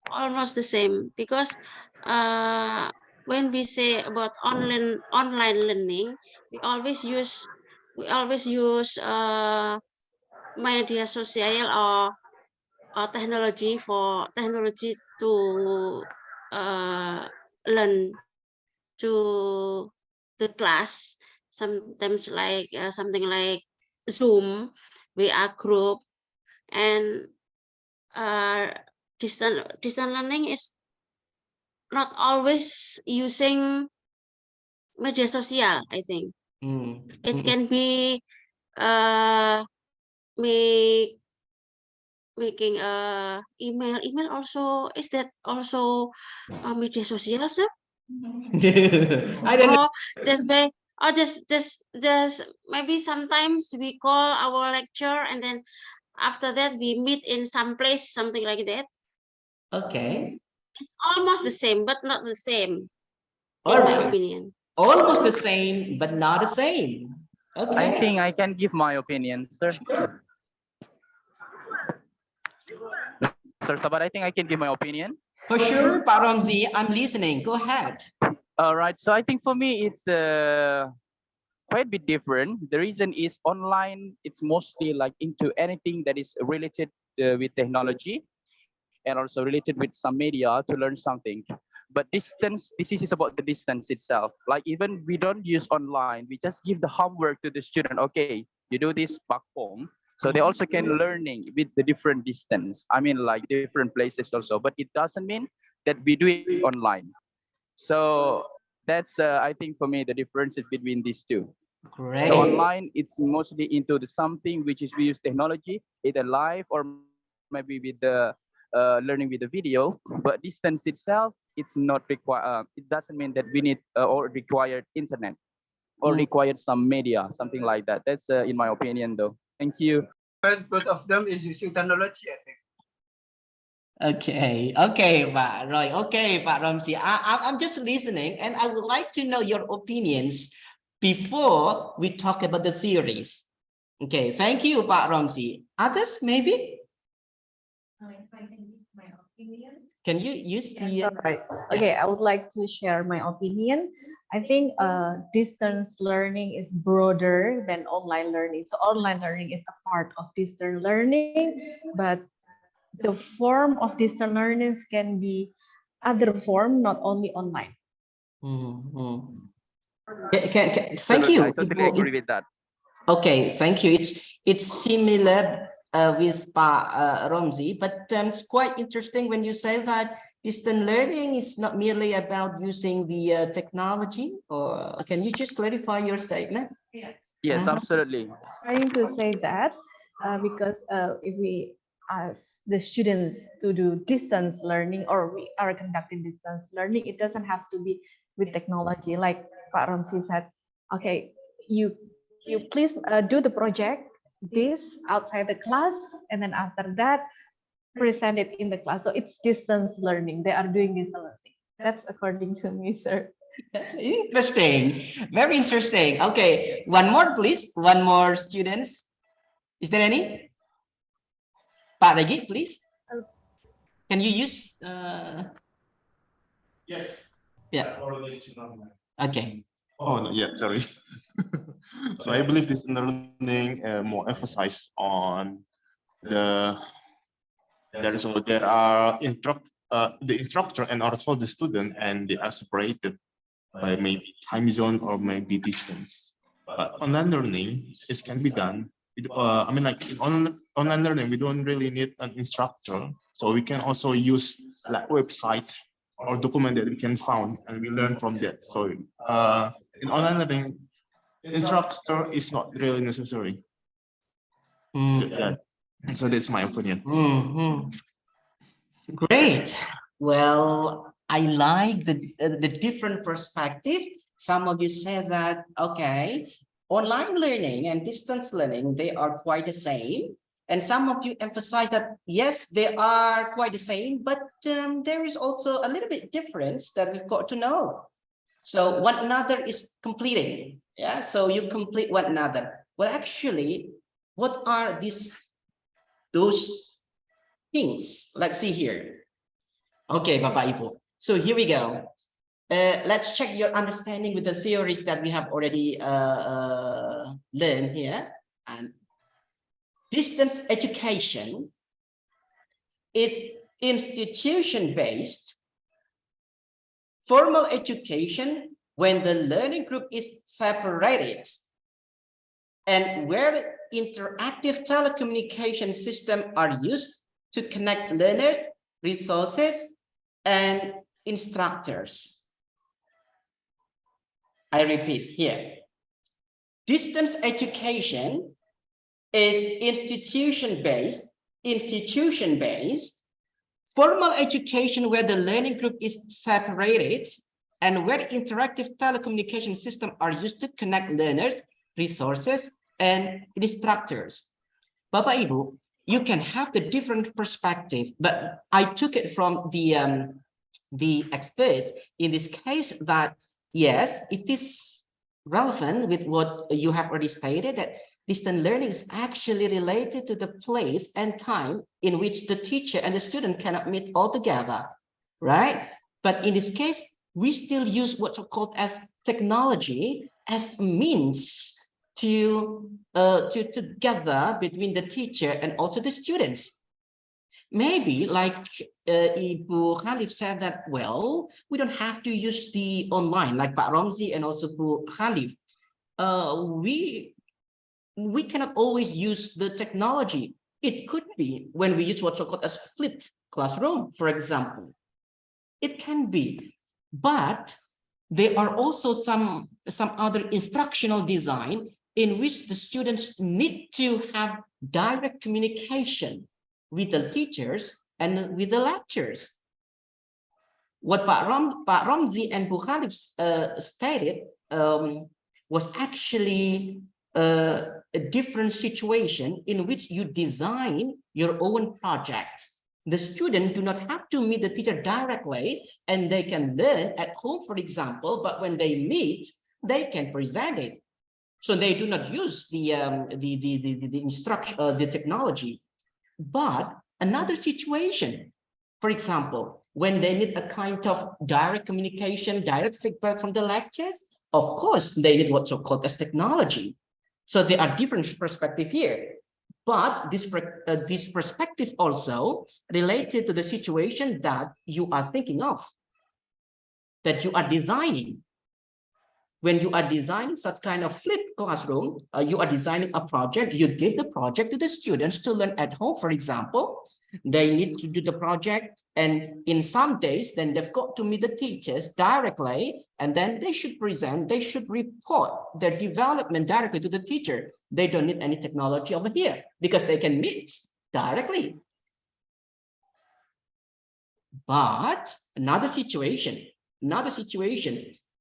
almost the same. Because when we say about online learning, we always use media social or technology to learn to the class. Sometimes like something like Zoom, VR group, and distance learning is not always using media social, I think. It can be making email also. Is that also media social, sir? I don't know. Just maybe sometimes we call our lecture and then after that we meet in some place, something like that. Okay. It's almost the same, but not the same, All in right. my opinion. Almost the same, but not the same. Okay. I think I can give my opinion, sir. Sir Sabat, I think I can give my opinion. For sure, Pak Ramzi, I'm listening. Go ahead. All right. So I think for me, it's quite a bit different. The reason is online, it's mostly like into anything that is related with technology and also related with some media to learn something. But distance, this is about the distance itself. Like even we don't use online, we just give the homework to the student. Okay, you do this back home. So they also can learning with the different distance. I mean, like different places also, but it doesn't mean that we do it online. So that's, I think for me, the differences between these two. Great. So online, it's mostly into the something which is we use technology, either live or maybe with the learning with the video, but distance itself, it's not required. It doesn't mean that we need or required internet or required some media, something like that. That's in my opinion, though. Thank you. But both of them is using technology, I think. Okay, Pak Roy. Okay, Pak Romzi. I'm just listening, and I would like to know your opinions before we talk about the theories. Okay, thank you, Pak Romzi. Others, maybe? If I can give my opinion. Can you use the... Right. Okay, I would like to share my opinion. I think distance learning is broader than online learning. So online learning is a part of distance learning, but the form of distance learning can be other form, not only online. Thank you. I totally agree with that. Okay, thank you. It's similar with Pak Romzi, but it's quite interesting when you say that distance learning is not merely about using the technology. Or can you just clarify your statement? Yes, absolutely. Trying to say that because if we ask the students to do distance learning, or we are conducting distance learning, it doesn't have to be with technology. Like Pak Romzi said, okay, you please do the project this outside the class, and then after that present it in the class. So it's distance learning. They are doing distance learning. That's according to me, sir. Interesting, very interesting. Okay, one more, please. One more, students. Is there any? Pak Regi, please. Can you use? Yes. Yeah. Okay. Oh, not yet. Sorry. So I believe this learning more emphasized on there are the instructor and also the student, and they are separated by maybe time zone or maybe distance. But online learning, it can be done. I mean, like in online learning, we don't really need an instructor, so we can also use like website or document that we can find, and we learn from that. So in online learning, instructor is not really necessary. So that's my opinion. Great. Well, I like the different perspective. Some of you said that, okay, online learning and distance learning, they are quite the same. And some of you emphasize that, yes, they are quite the same, but there is also a little bit difference that we've got to know. So one another is completing. Yeah, so you complete one another. Well, actually, what are those things? Let's see here. Okay, Bapak Ibu. So here we go. Let's check your understanding with the theories that we have already learned here. And distance education is institution-based. Formal education when the learning group is separated, and where interactive telecommunication systems are used to connect learners, resources, and instructors. I repeat here. Distance education is institution-based. Formal education where the learning group is separated and where interactive telecommunication systems are used to connect learners, resources, and instructors. Bapak Ibu, you can have the different perspective, but I took it from the experts in this case that, yes, it is relevant with what you have already stated, that distance learning is actually related to the place and time in which the teacher and the student cannot meet all together, right? But in this case, we still use what's called as technology as a means to gather between the teacher and also the students. Maybe like Ibu Khalif said that, well, we don't have to use the online like Pak Romzi and also Bu Khalif. We cannot always use the technology. It could be when we use what's called as flipped classroom, for example. It can be, but there are also some other instructional design in which the students need to have direct communication with the teachers and with the lectures. What Pak Romzi and Bu Khalif stated was actually a different situation in which you design your own project. The student do not have to meet the teacher directly, and they can learn at home, for example, but when they meet, they can present it. So they do not use the instruction, the technology. But another situation, for example, when they need a kind of direct communication, direct feedback from the lectures, of course, they need what's called as technology. So there are different perspectives here. But this perspective also related to the situation that you are thinking of, that you are designing. When you are designing such kind of flipped classroom, you are designing a project, you give the project to the students to learn at home, for example. They need to do the project, and in some days, then they've got to meet the teachers directly, and then they should present, they should report their development directly to the teacher. They don't need any technology over here because they can meet directly. But another situation,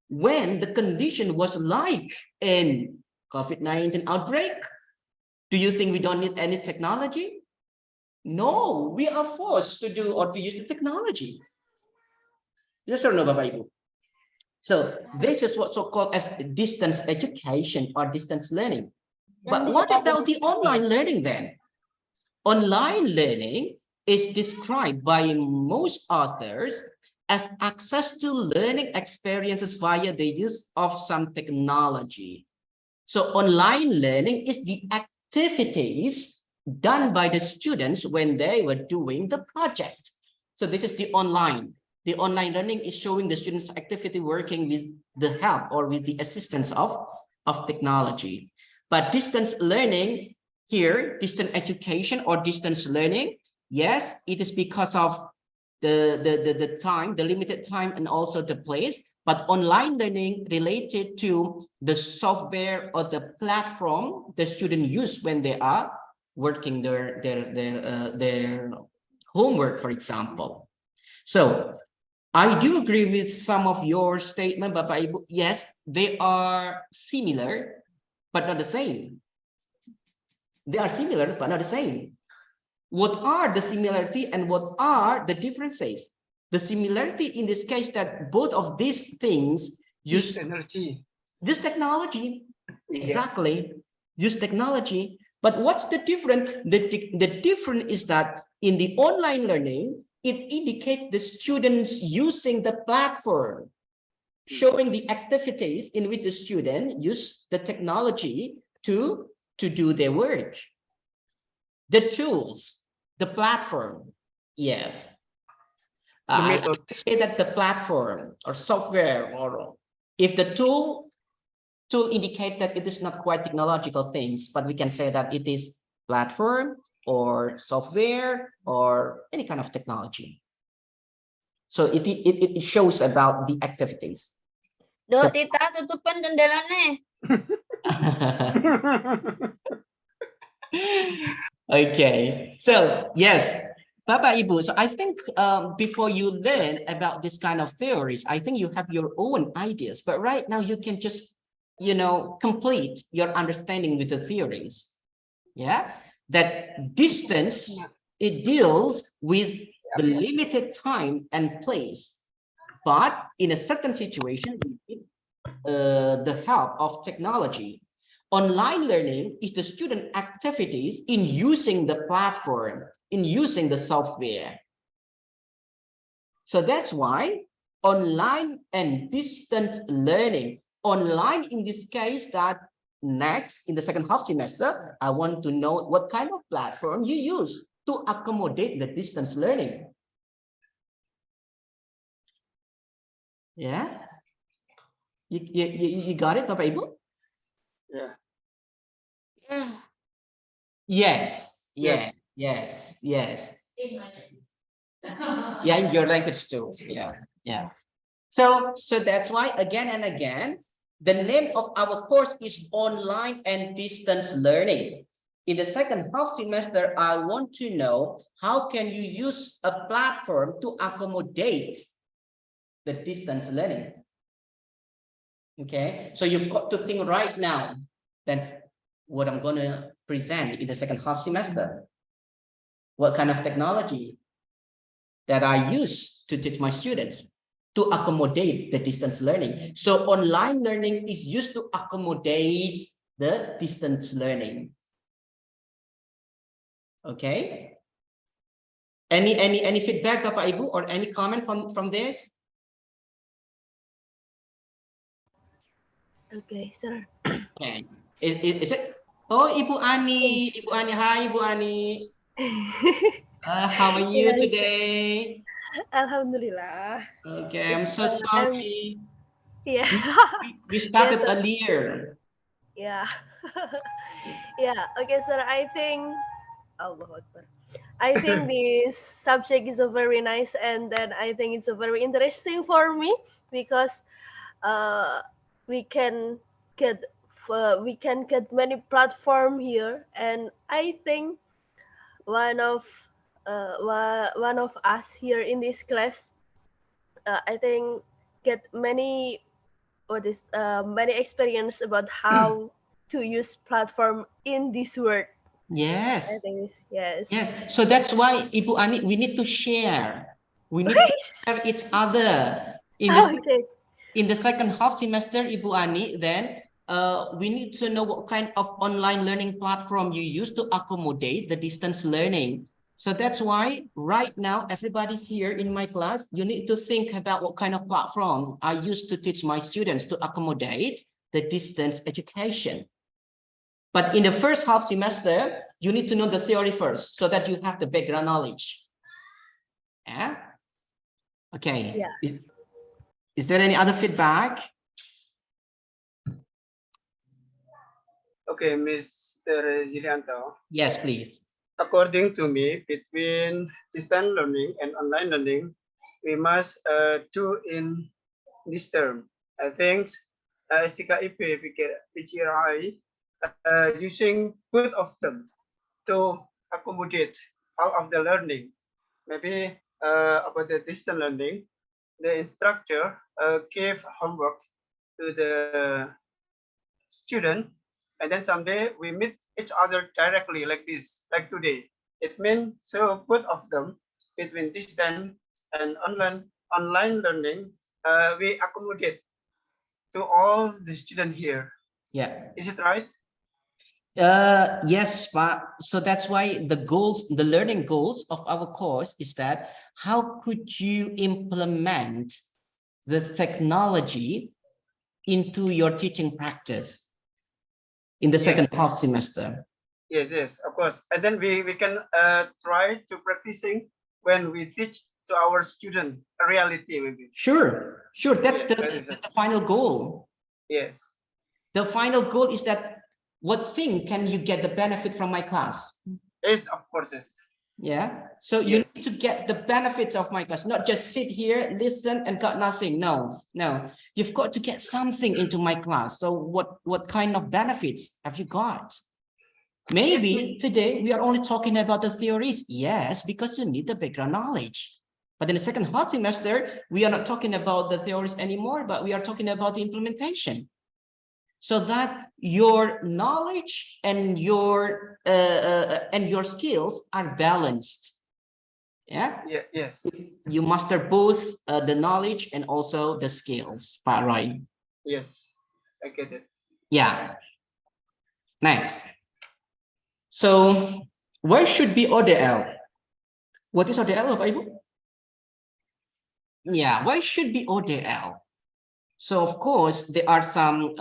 when the condition was like in COVID-19 outbreak, do you think we don't need any technology? No, we are forced to do or to use the technology. Yes or no, Bapak Ibu? So this is what's so-called as distance education or distance learning. But what about the online learning then? Online learning is described by most authors as access to learning experiences via the use of some technology. So online learning is the activities done by the students when they were doing the project. So this is the online. The online learning is showing the students' activity working with the help or with the assistance of technology. But distance learning here, distant education or distance learning, yes, it is because of the time, the limited time, and also the place. But online learning related to the software or the platform the student use when they are working their homework, for example. So I do agree with some of your statement, Bapak Ibu. Yes, they are similar, but not the same. They are similar, but not the same. What are the similarity and what are the differences? The similarity in this case that both of these things use technology. Exactly. Use technology. But what's the difference? The difference is that in the online learning, it indicates the students using the platform, showing the activities in which the student use the technology to do their work. The tools, the platform, yes. I say that the platform or software, or if the tool indicate that it is not quite technological things, but we can say that it is platform or software or any kind of technology. So it shows about the activities. Duh, Tita, tutupan jendelanya. Okay, so yes, Bapak Ibu, so I think before you learn about this kind of theories, I think you have your own ideas, but right now you can just, you know, complete your understanding with the theories. Yeah, that distance, it deals with the limited time and place, but in a certain situation, we need the help of technology. Online learning is the student activities in using the platform, in using the software. So that's why online and distance learning. Online in this case, that next in the second half semester, I want to know what kind of platform you use to accommodate the distance learning. Yeah, you got it, Bapak Ibu? Yeah. Yes. Yeah. Yes. Yes. Yeah, in your language too. Yeah. Yeah. So that's why again and again, the name of our course is online and distance learning. In the second half semester, I want to know how can you use a platform to accommodate the distance learning. Okay, so you've got to think right now then what I'm going to present in the second half semester. What kind of technology that I use to teach my students to accommodate the distance learning. So online learning is used to accommodate the distance learning. Okay. Any feedback, Bapak Ibu, or any comment from this? Okay, sir. Okay. Is it? Oh, Ibu Ani. Ibu Ani. Hi, Ibu Ani. How are you today? Alhamdulillah. Okay, I'm so sorry. Yeah. We started Yes, sir. earlier. Yeah. Yeah. Okay, sir. I think Allahu Akbar. I think this subject is a very nice, and then I think it's a very interesting for me because we can get many platform here, and I think one of us here in this class, I think get many many experience about how to use platform in this world. Yes. I think yes. Yes. So that's why, Ibu Ani, we need to share. We need to share each other. In the second half semester, Ibu Ani, then we need to know what kind of online learning platform you use to accommodate the distance learning. So that's why right now, everybody's here in my class, you need to think about what kind of platform I use to teach my students to accommodate the distance education. But in the first half semester, you need to know the theory first so that you have the background knowledge. Yeah. Okay. Yeah. Is there any other feedback? Okay, Mr. Gilianto. Yes, please. According to me, between distance learning and online learning, we must do in this term. I think STKIP PGRI using both of them to accommodate all of the learning. Maybe about the distance learning, the instructor gave homework to the student, and then someday we meet each other directly like this, like today. It means so both of them between distance and online learning, we accommodate to all the students here. Yeah. Is it right? Yes, but so that's why the goals, the learning goals of our course is that how could you implement the technology into your teaching practice in the second half semester? Yes, yes, of course. And then we can try to practicing when we teach to our student a reality maybe. Sure, sure. That's the final goal. Yes. The final goal is that what thing can you get the benefit from my class? Yes, of course, yes. Yeah. So you need to get the benefits of my class, not just sit here, listen, and got nothing. No, no. You've got to get something into my class. So what kind of benefits have you got? Maybe today we are only talking about the theories. Yes, because you need the background knowledge. But in the second half semester, we are not talking about the theories anymore, but we are talking about the implementation. So that your knowledge and your skills are balanced. Yeah. Yeah. Yes. You master both the knowledge and also the skills, Pak Roy. Yes, I get it. Yeah. Next. So where should be ODL? What is ODL, Bapak Ibu? Yeah. Why should be ODL? So of course, there are some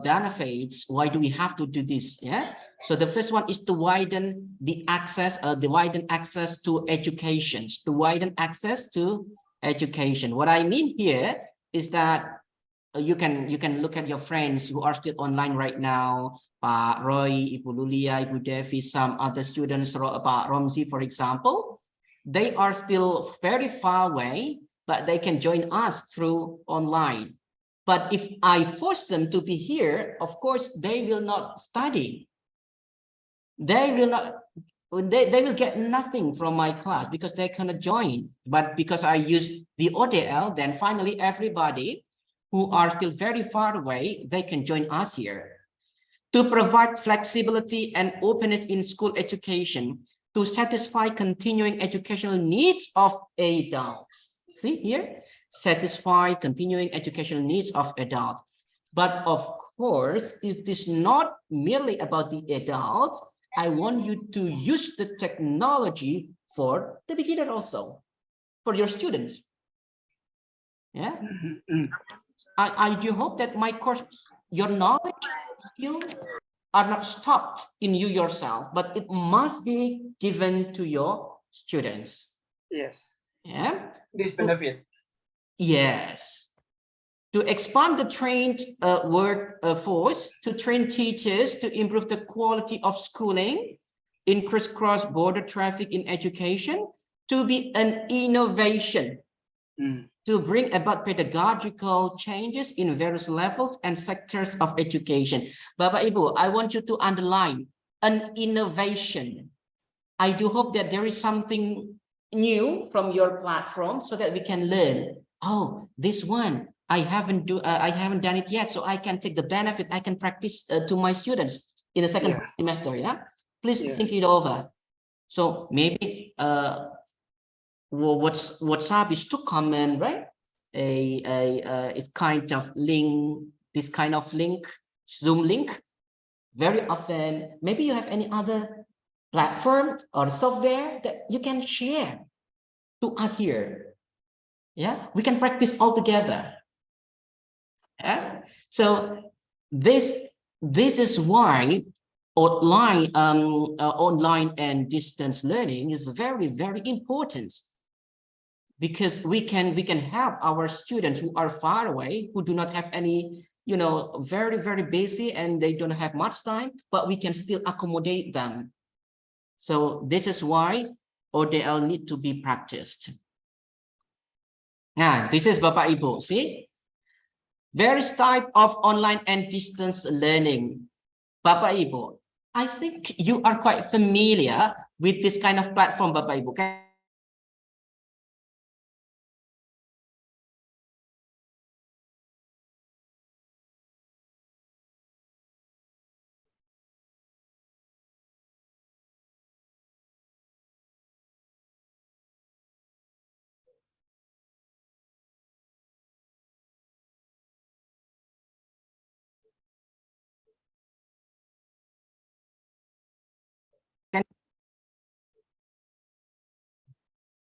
benefits. Why do we have to do this? Yeah. So the first one is to widen the access, to education, What I mean here is that you can look at your friends who are still online right now. Pak Roy, Ibu Lulia, Ibu Devi, some other students, Pak Romzi, for example, they are still very far away, but they can join us through online. But if I force them to be here, of course, they will not study. they will not, they will get nothing from my class because they cannot join. But because I use the ODL, then finally everybody who are still very far away, they can join us here. To provide flexibility and openness in school education to satisfy continuing educational needs of adults. See here, satisfy continuing educational needs of adults. But of course, it is not merely about the adults. I want you to use the technology for the beginner also, for your students. Yeah. I do hope that my course, your knowledge, skills are not stopped in you yourself, but it must be given to your students. Yes. Yeah. This benefit. Yes. To expand the trained workforce, to train teachers, to improve the quality of schooling, increase cross-border traffic in education, to be an innovation, to bring about pedagogical changes in various levels and sectors of education. Bapak Ibu, I want you to underline an innovation. I do hope that there is something new from your platform so that we can learn. Oh, this one I haven't done it yet, so I can take the benefit. I can practice to my students in the second semester. Yeah, please think it over. So maybe WhatsApp is too common, right? It's kind of link, this kind of link, Zoom link, very often. Maybe you have any other platform or software that you can share to us here. Yeah, we can practice all together. Yeah? So this is why online and distance learning is very, very important, because we can help our students who are far away, who do not have any, very, very busy and they don't have much time, but we can still accommodate them. So this is why ODL need to be practiced. Now, this is Bapak Ibu, see? Various type of online and distance learning. Bapak Ibu, I think you are quite familiar with this kind of platform, Bapak Ibu.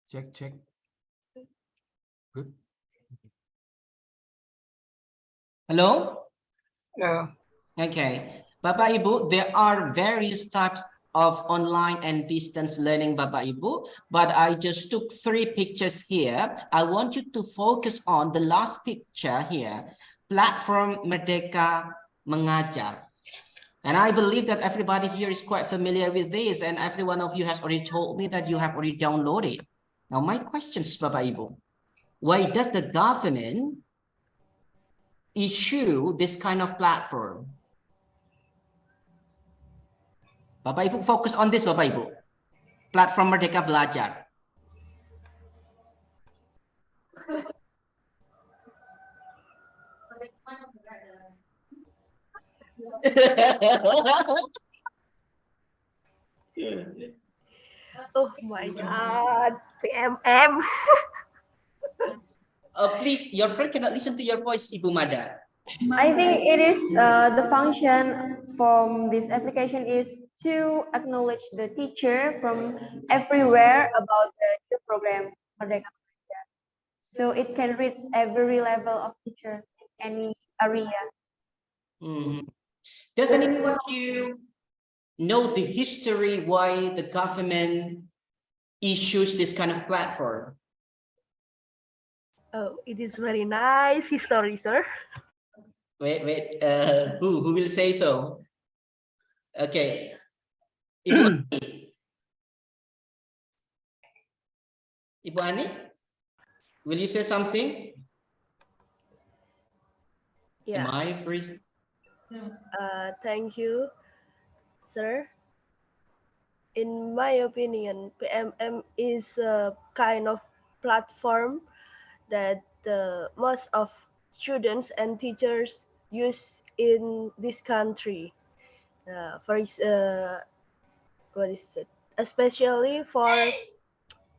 Check. Good. Hello? Yeah. Okay. Bapak Ibu, there are various types of online and distance learning, Bapak Ibu, but I just took 3 pictures here. I want you to focus on the last picture here, platform Merdeka Mengajar. And I believe that everybody here is quite familiar with this, and every one of you has already told me that you have already downloaded. Now, my question is, Bapak Ibu, why does the government issue this kind of platform? Bapak Ibu fokus on this, Bapak Ibu. Platform Merdeka Belajar. Oh my God, PMM. Please, your friend cannot listen to your voice, Ibu Mada. I think it is the function from this application is to acknowledge the teacher from everywhere about the new program Merdeka Belajar. So it can reach every level of teacher in any area. Does anyone of you know the history why the government issues this kind of platform? Oh, it is very nice history, sir. Wait, who will say so? Okay, Ibu Ani. Ibu Ani, will you say something? Yeah. Am I first? Thank you, sir. in my opinion, PMM is a kind of platform that most of students and teachers use in this country. What is it? Especially for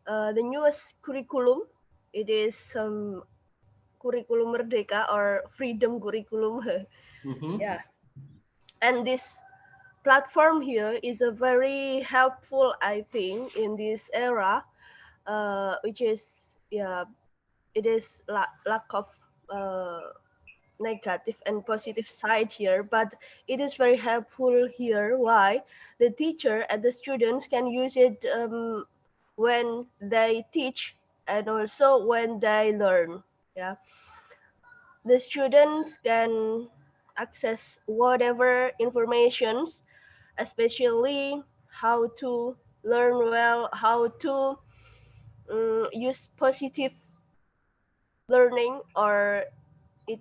the newest curriculum, it is some curriculum Merdeka or freedom curriculum. Yeah, and this platform here is a very helpful, I think, in this era, which is it is lack of negative and positive side here, but it is very helpful here. Why? The teacher and the students can use it when they teach and also when they learn. Yeah, the students can access whatever informations, especially how to learn well, how to use positive learning, or it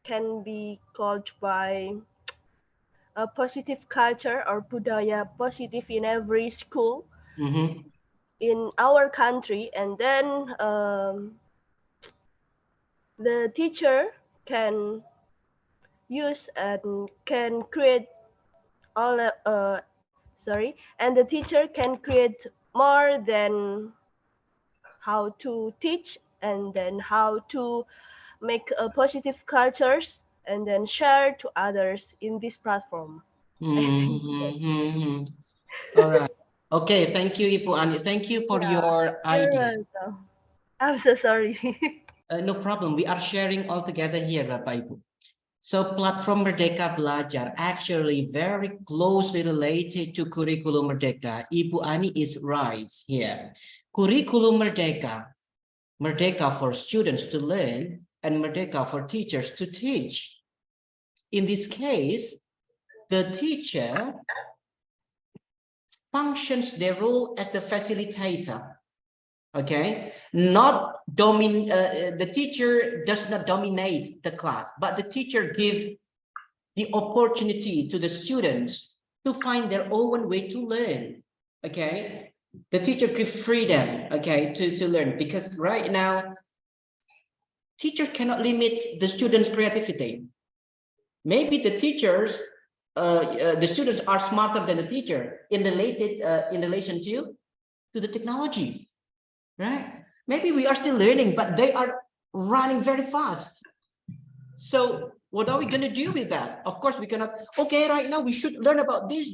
can be called by a positive culture or budaya positive in every school in our country. And then the teacher can use and can create all and the teacher can create more than how to teach, and then how to make a positive cultures and then share to others in this platform. All right. Okay, thank you, Ibu Ani. Thank you for your ideas. I'm so sorry. No problem. We are sharing all together here, Bapak Ibu. So platform Merdeka Belajar actually very closely related to Curriculum Merdeka. Ibu Ani is right here. Curriculum Merdeka, Merdeka for students to learn and Merdeka for teachers to teach. In this case, the teacher functions their role as the facilitator. Okay, the teacher does not dominate the class, but the teacher gives the opportunity to the students to find their own way to learn. Okay, the teacher gives freedom, okay, to learn, because right now teachers cannot limit the students' creativity. Maybe the teachers, the students are smarter than the teacher in relation to the technology. Right? Maybe we are still learning, but they are running very fast. So what are we going to do with that? Of course, we cannot, okay, right now we should learn about this.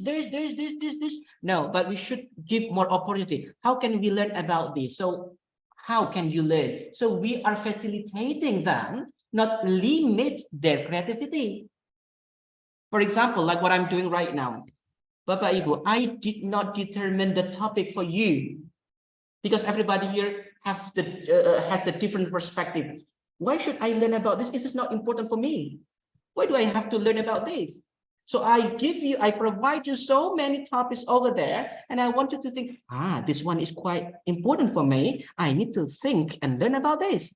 No, but we should give more opportunity. How can we learn about this? So how can you learn? So we are facilitating them, not limit their creativity. For example, like what I'm doing right now. Bapak Ibu, I did not determine the topic for you, because everybody here has the different perspective. Why should I learn about this? This is not important for me. Why do I have to learn about this? So I provide you so many topics over there, and I want you to think, this one is quite important for me. I need to think and learn about this.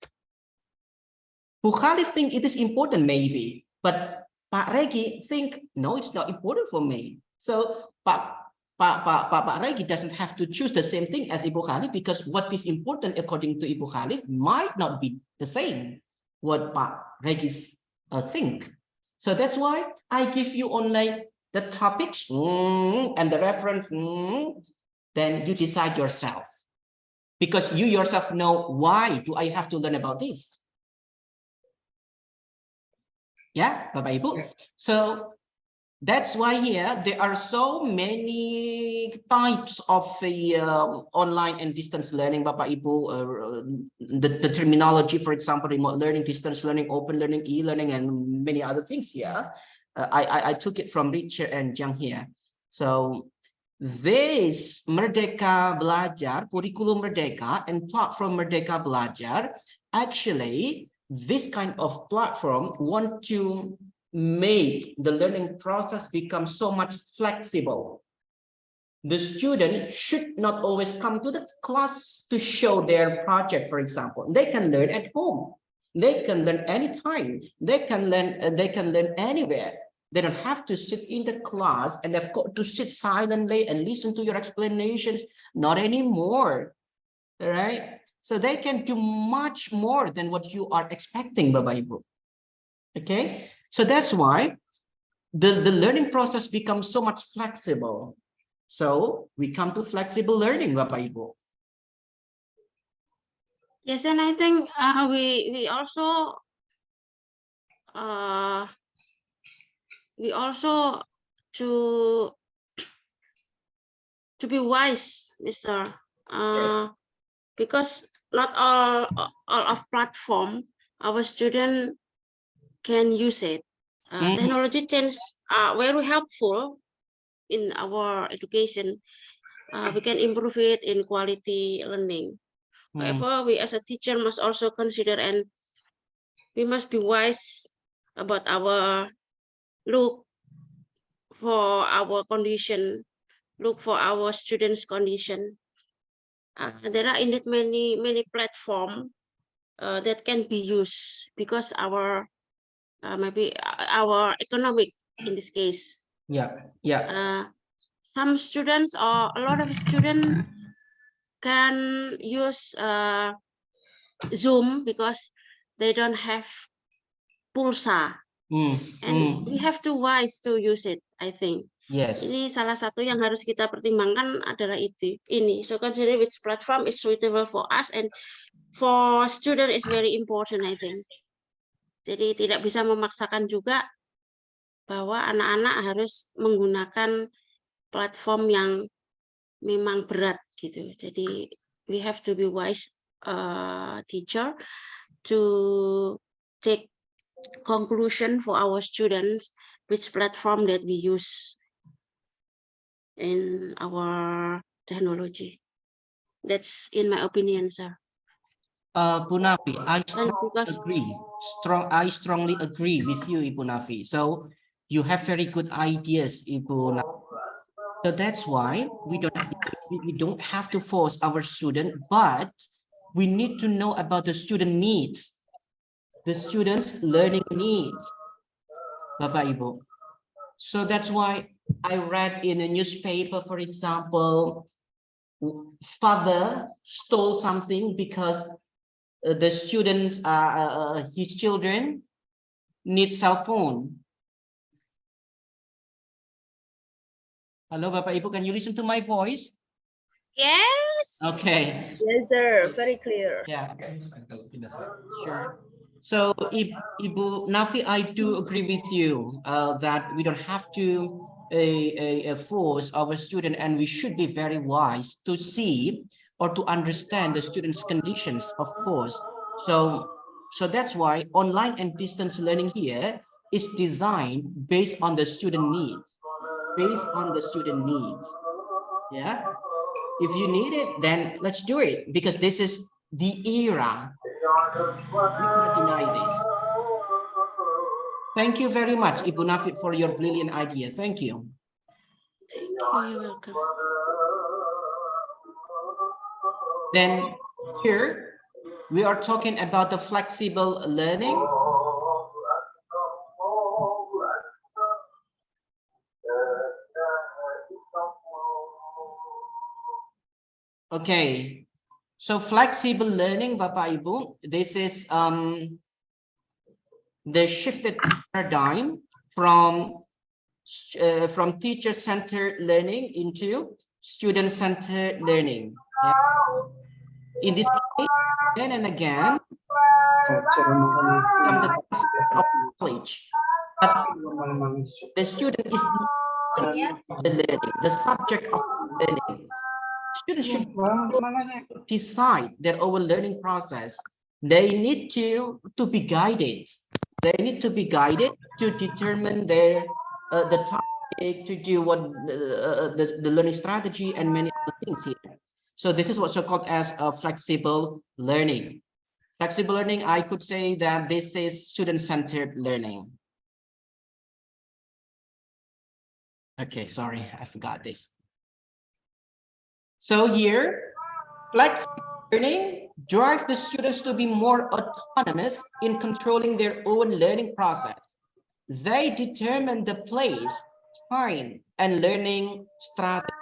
Bu Khalif think it is important maybe, but Pak Regi think, no, it's not important for me. So Pak Regi doesn't have to choose the same thing as Ibu Khalif, because what is important according to Ibu Khalif might not be the same what Pak Regi think. So that's why I give you only the topics and the reference. Then you decide yourself, because you yourself know, why do I have to learn about this? Yeah, Bapak Ibu. So that's why here there are so many types of online and distance learning, Bapak Ibu. The terminology, for example, remote learning, distance learning, open learning, e-learning, and many other things here. I took it from Richard and Jiang here. So this Merdeka Belajar, Curriculum Merdeka, and Platform Merdeka Belajar, actually, this kind of platform want to make the learning process become so much flexible. The student should not always come to the class to show their project, for example. They can learn at home. They can learn anytime. They can learn anywhere. They don't have to sit in the class and they've got to sit silently and listen to your explanations. Not anymore. All right. So they can do much more than what you are expecting, Bapak Ibu. Okay. So that's why the learning process becomes so much flexible. So we come to flexible learning, Bapak Ibu. Yes, and I think we also to be wise, Mr. Because not all of platform our student can use it. Technology change are very helpful in our education. We can improve it in quality learning. However, we as a teacher must also consider, and we must be wise about our look for our condition, look for our students' condition. There are indeed many platforms that can be used because our maybe our economic in this case. Some students or a lot of students can use Zoom because they don't have pulsa, and we have to wise to use it, I think. Yes. Ini salah satu yang harus kita pertimbangkan adalah ini. So consider which platform is suitable for us and for student is very important, I think. Jadi tidak bisa memaksakan juga bahwa anak-anak harus menggunakan platform yang memang berat gitu. Jadi we have to be wise teacher to take conclusion for our students which platform that we use in our technology. That's in my opinion, sir. Bu Nafi, I strongly agree with you, Ibu Nafi. So you have very good ideas, Ibu Nafi. So that's why we don't have to force our student, but we need to know about the student needs, the students' learning needs, Bapak Ibu. So that's why I read in a newspaper, for example, father stole something because the students, his children need cell phone. Hello, Bapak Ibu, can you listen to my voice? Yes. Okay. Yes, sir. Very clear. Yeah. Sure. So, Ibu Nafi, I do agree with you that we don't have to force our student, and we should be very wise to see or to understand the students' conditions, of course. So that's why online and distance learning here is designed based on the student needs. Yeah. If you need it, then let's do it, because this is the era. We cannot deny this. Thank you very much, Ibu Nafi, for your brilliant idea. Thank you. Thank you. You're welcome. Then here we are talking about the flexible learning. Okay, so flexible learning, Bapak Ibu, this is the shifted paradigm from teacher-centered learning into student-centered learning. In this case, again and again, from the of knowledge, the student is the learning, the subject of learning. Students should decide their own learning process. They need to be guided. They need to be guided to determine their the topic, to do what the learning strategy and many other things here. So this is what's called as a flexible learning. Flexible learning, I could say that this is student-centered learning. Okay, sorry, I forgot this. So here, flexible learning drives the students to be more autonomous in controlling their own learning process. They determine the place, time, and learning strategies.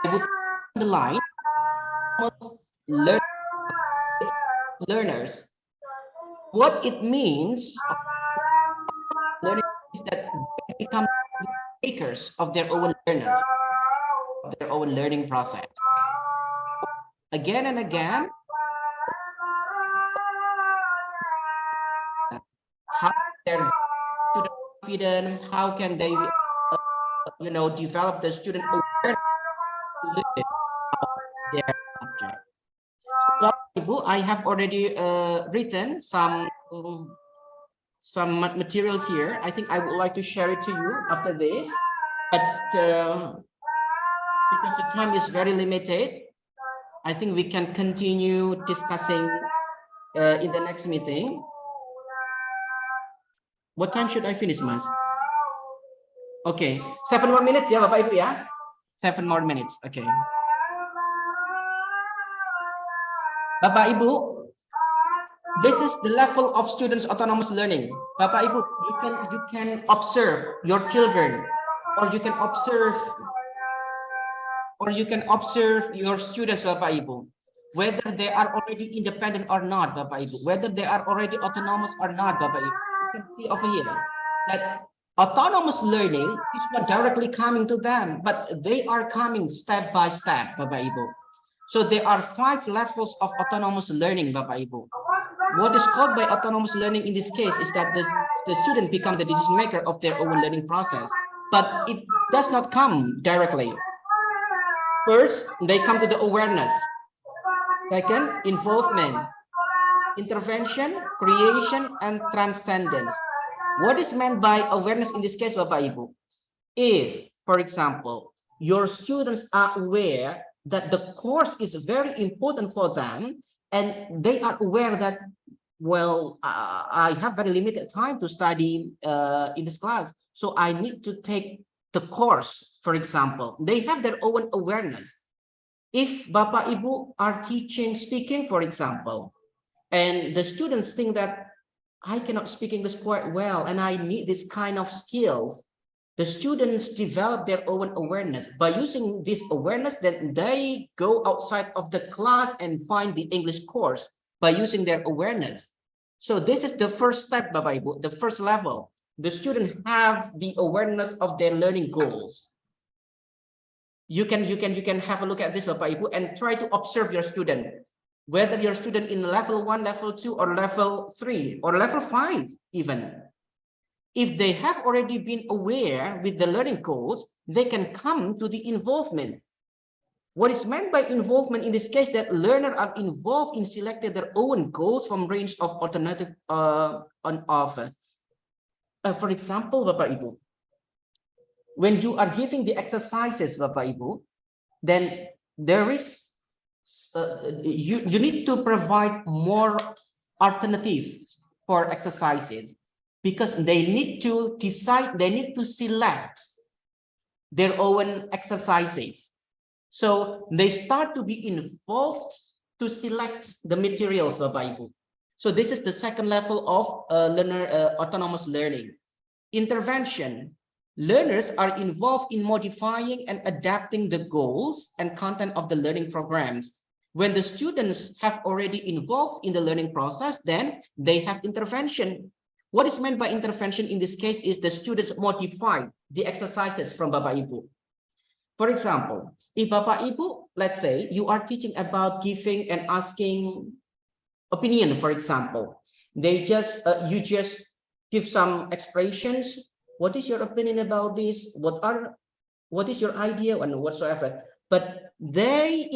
I would underline learners. What it means learning is that they become makers of their own learners, of their own learning process. Again and again, how they're student confident, how can they, develop the student awareness of their subject. So, Ibu, I have already written some materials here. I think I would like to share it to you after this, but because the time is very limited, I think we can continue discussing in the next meeting. What time should I finish, Mas? Okay, 7 more minutes ya Bapak Ibu ya. 7 more minutes. Okay. Bapak Ibu, this is the level of students' autonomous learning. Bapak Ibu, you can observe your children, or you can observe your students, Bapak Ibu, whether they are already independent or not, Bapak Ibu, whether they are already autonomous or not, Bapak Ibu. You can see over here that autonomous learning is not directly coming to them, but they are coming step by step, Bapak Ibu. So there are 5 levels of autonomous learning, Bapak Ibu. What is called by autonomous learning in this case is that the student become the decision maker of their own learning process, but it does not come directly. First, they come to the awareness. Second, involvement, intervention, creation, and transcendence. What is meant by awareness in this case, Bapak Ibu? If, for example, your students are aware that the course is very important for them, and they are aware that, well, I have very limited time to study in this class, so I need to take the course, for example. They have their own awareness. If Bapak Ibu are teaching speaking, for example, and the students think that I cannot speak English quite well and I need this kind of skills, the students develop their own awareness. By using this awareness, then they go outside of the class and find the English course by using their awareness. So this is the first step, Bapak Ibu, the first level. The student has the awareness of their learning goals. You can have a look at this, Bapak Ibu, and try to observe your student, whether your student in level 1, level 2, or level 3, or level 5 even. If they have already been aware with the learning goals, they can come to the involvement. What is meant by involvement in this case, that learners are involved in selecting their own goals from range of alternative on offer. For example, Bapak Ibu, when you are giving the exercises, Bapak Ibu, then there is you need to provide more alternatives for exercises, because they need to decide, they need to select their own exercises. So they start to be involved to select the materials, Bapak Ibu. So this is the second level of autonomous learning. Intervention. Learners are involved in modifying and adapting the goals and content of the learning programs. When the students have already involved in the learning process, then they have intervention. What is meant by intervention in this case is the students modify the exercises from Bapak Ibu. For example, if Bapak Ibu, let's say you are teaching about giving and asking opinion, for example, they just you just give some expressions. What is your opinion about this? What is your idea and whatsoever? But they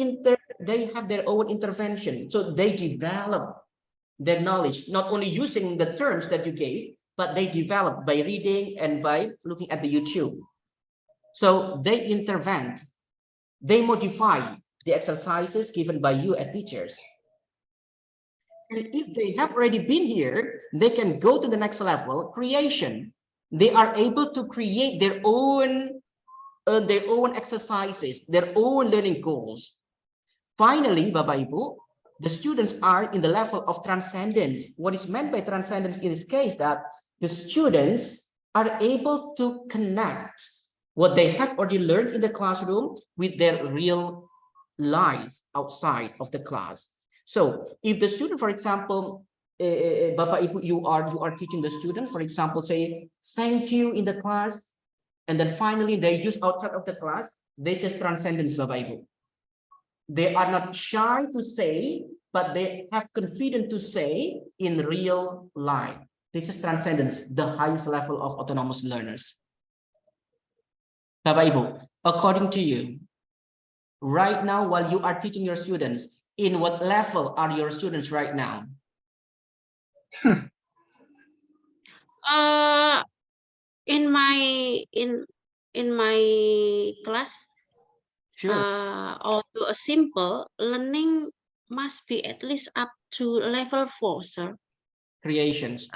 have their own intervention, so they develop their knowledge, not only using the terms that you gave, but they develop by reading and by looking at the YouTube. So they intervene, they modify the exercises given by you as teachers. And if they have already been here, they can go to the next level, creation. They are able to create their own exercises, their own learning goals. Finally, Bapak Ibu, the students are in the level of transcendence. What is meant by transcendence in this case, that the students are able to connect what they have already learned in the classroom with their real life outside of the class. So if the student, for example, Bapak Ibu, you are teaching the student, for example, say thank you in the class, and then finally they use outside of the class, this is transcendence, Bapak Ibu. They are not shy to say, but they have confidence to say in real life. This is transcendence, the highest level of autonomous learners. Bapak Ibu, according to you, right now while you are teaching your students, in what level are your students right now? In my class, although a simple learning must be at least up to level 4, sir. Creations.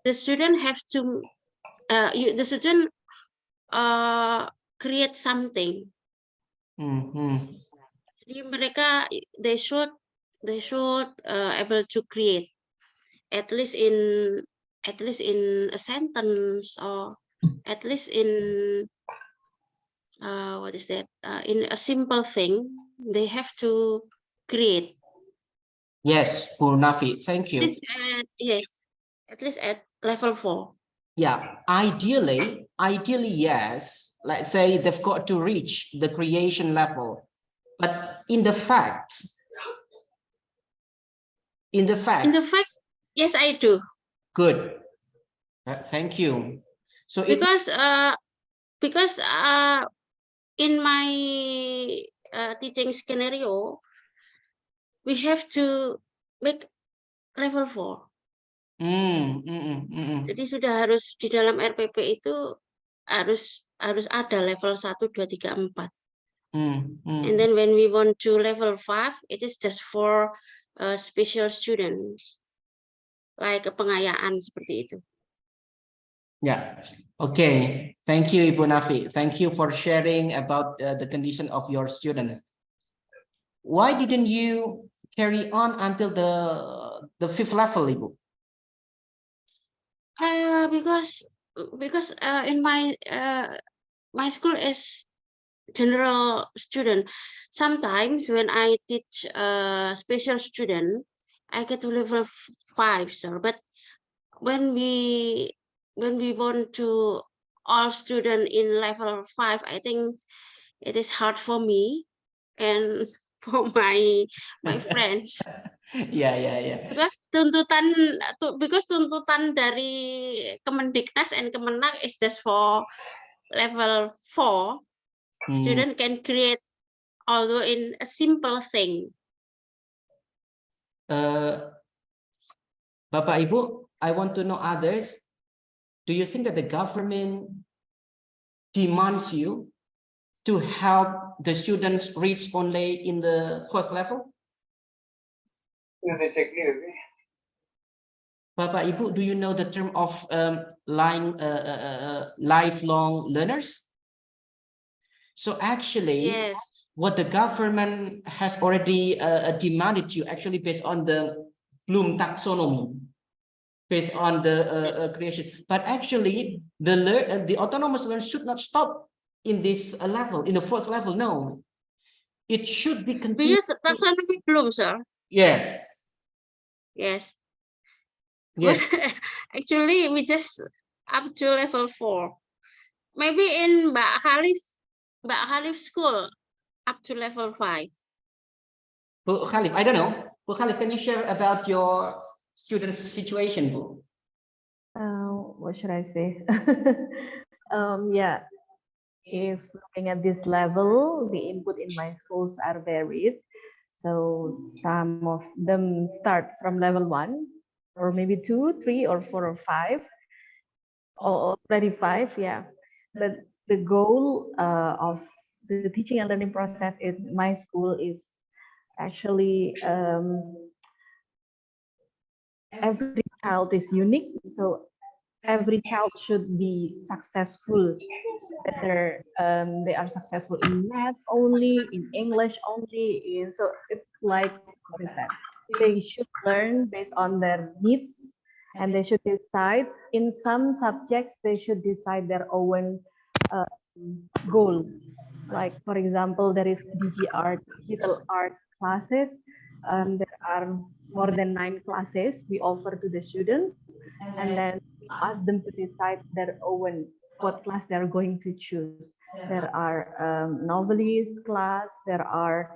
The student have to the student create something. Jadi mereka they should able to create at least in a sentence, or at least in what is that, in a simple thing they have to create. Yes, Purnafi, thank you. Yes, at least at level 4. Yeah, ideally, yes. Let's say they've got to reach the creation level, but in the fact, yes, I do. Good. Thank you. So because in my teaching scenario, we have to make level 4. Jadi sudah harus di dalam RPP itu harus ada level 1, 2, 3, 4. And then when we want to level 5, it is just for special students, like pengayaan seperti itu. Yeah. Okay. Thank you, Ibu Nafi. Thank you for sharing about the condition of your students. Why didn't you carry on until the 5th level, Ibu? Because in my school is general student. Sometimes when I teach special student, I get to level 5, sir. But when we want to all student in level 5, I think it is hard for me and for my friends. Yeah. Because tuntutan dari Kemendiknas and Kemenang is just for level 4. Student can create, although in a simple thing. Bapak Ibu, I want to know others. Do you think that the government demands you to help the students reach only in the 4th level? Not exactly. Bapak Ibu, do you know the term of lifelong learners? So actually, yes, what the government has already demanded you, actually based on the Bloom taxonomy, based on the creation, but actually the autonomous learning should not stop in this level, in the 4th level. No, it should be continued. Because taxonomy Bloom, sir. Yes. But actually we just up to level 4. Maybe in Mbak Khalif school up to level 5. Bu Khalif, I don't know. Bu Khalif, can you share about your students' situation, Bu? What should I say? Yeah, if looking at this level, the input in my schools are varied. So some of them start from level 1, or maybe 2, 3, or 4, or 5, or already 5, yeah. But the goal of the teaching and learning process in my school is actually every child is unique, so every child should be successful, whether they are successful in math only, in English only. So it's like that. They should learn based on their needs and they should decide in some subjects, they should decide their own goal. Like, for example, there is digital art classes. There are more than 9 classes we offer to the students, and then ask them to decide their own what class they're going to choose. There are novelist class, there are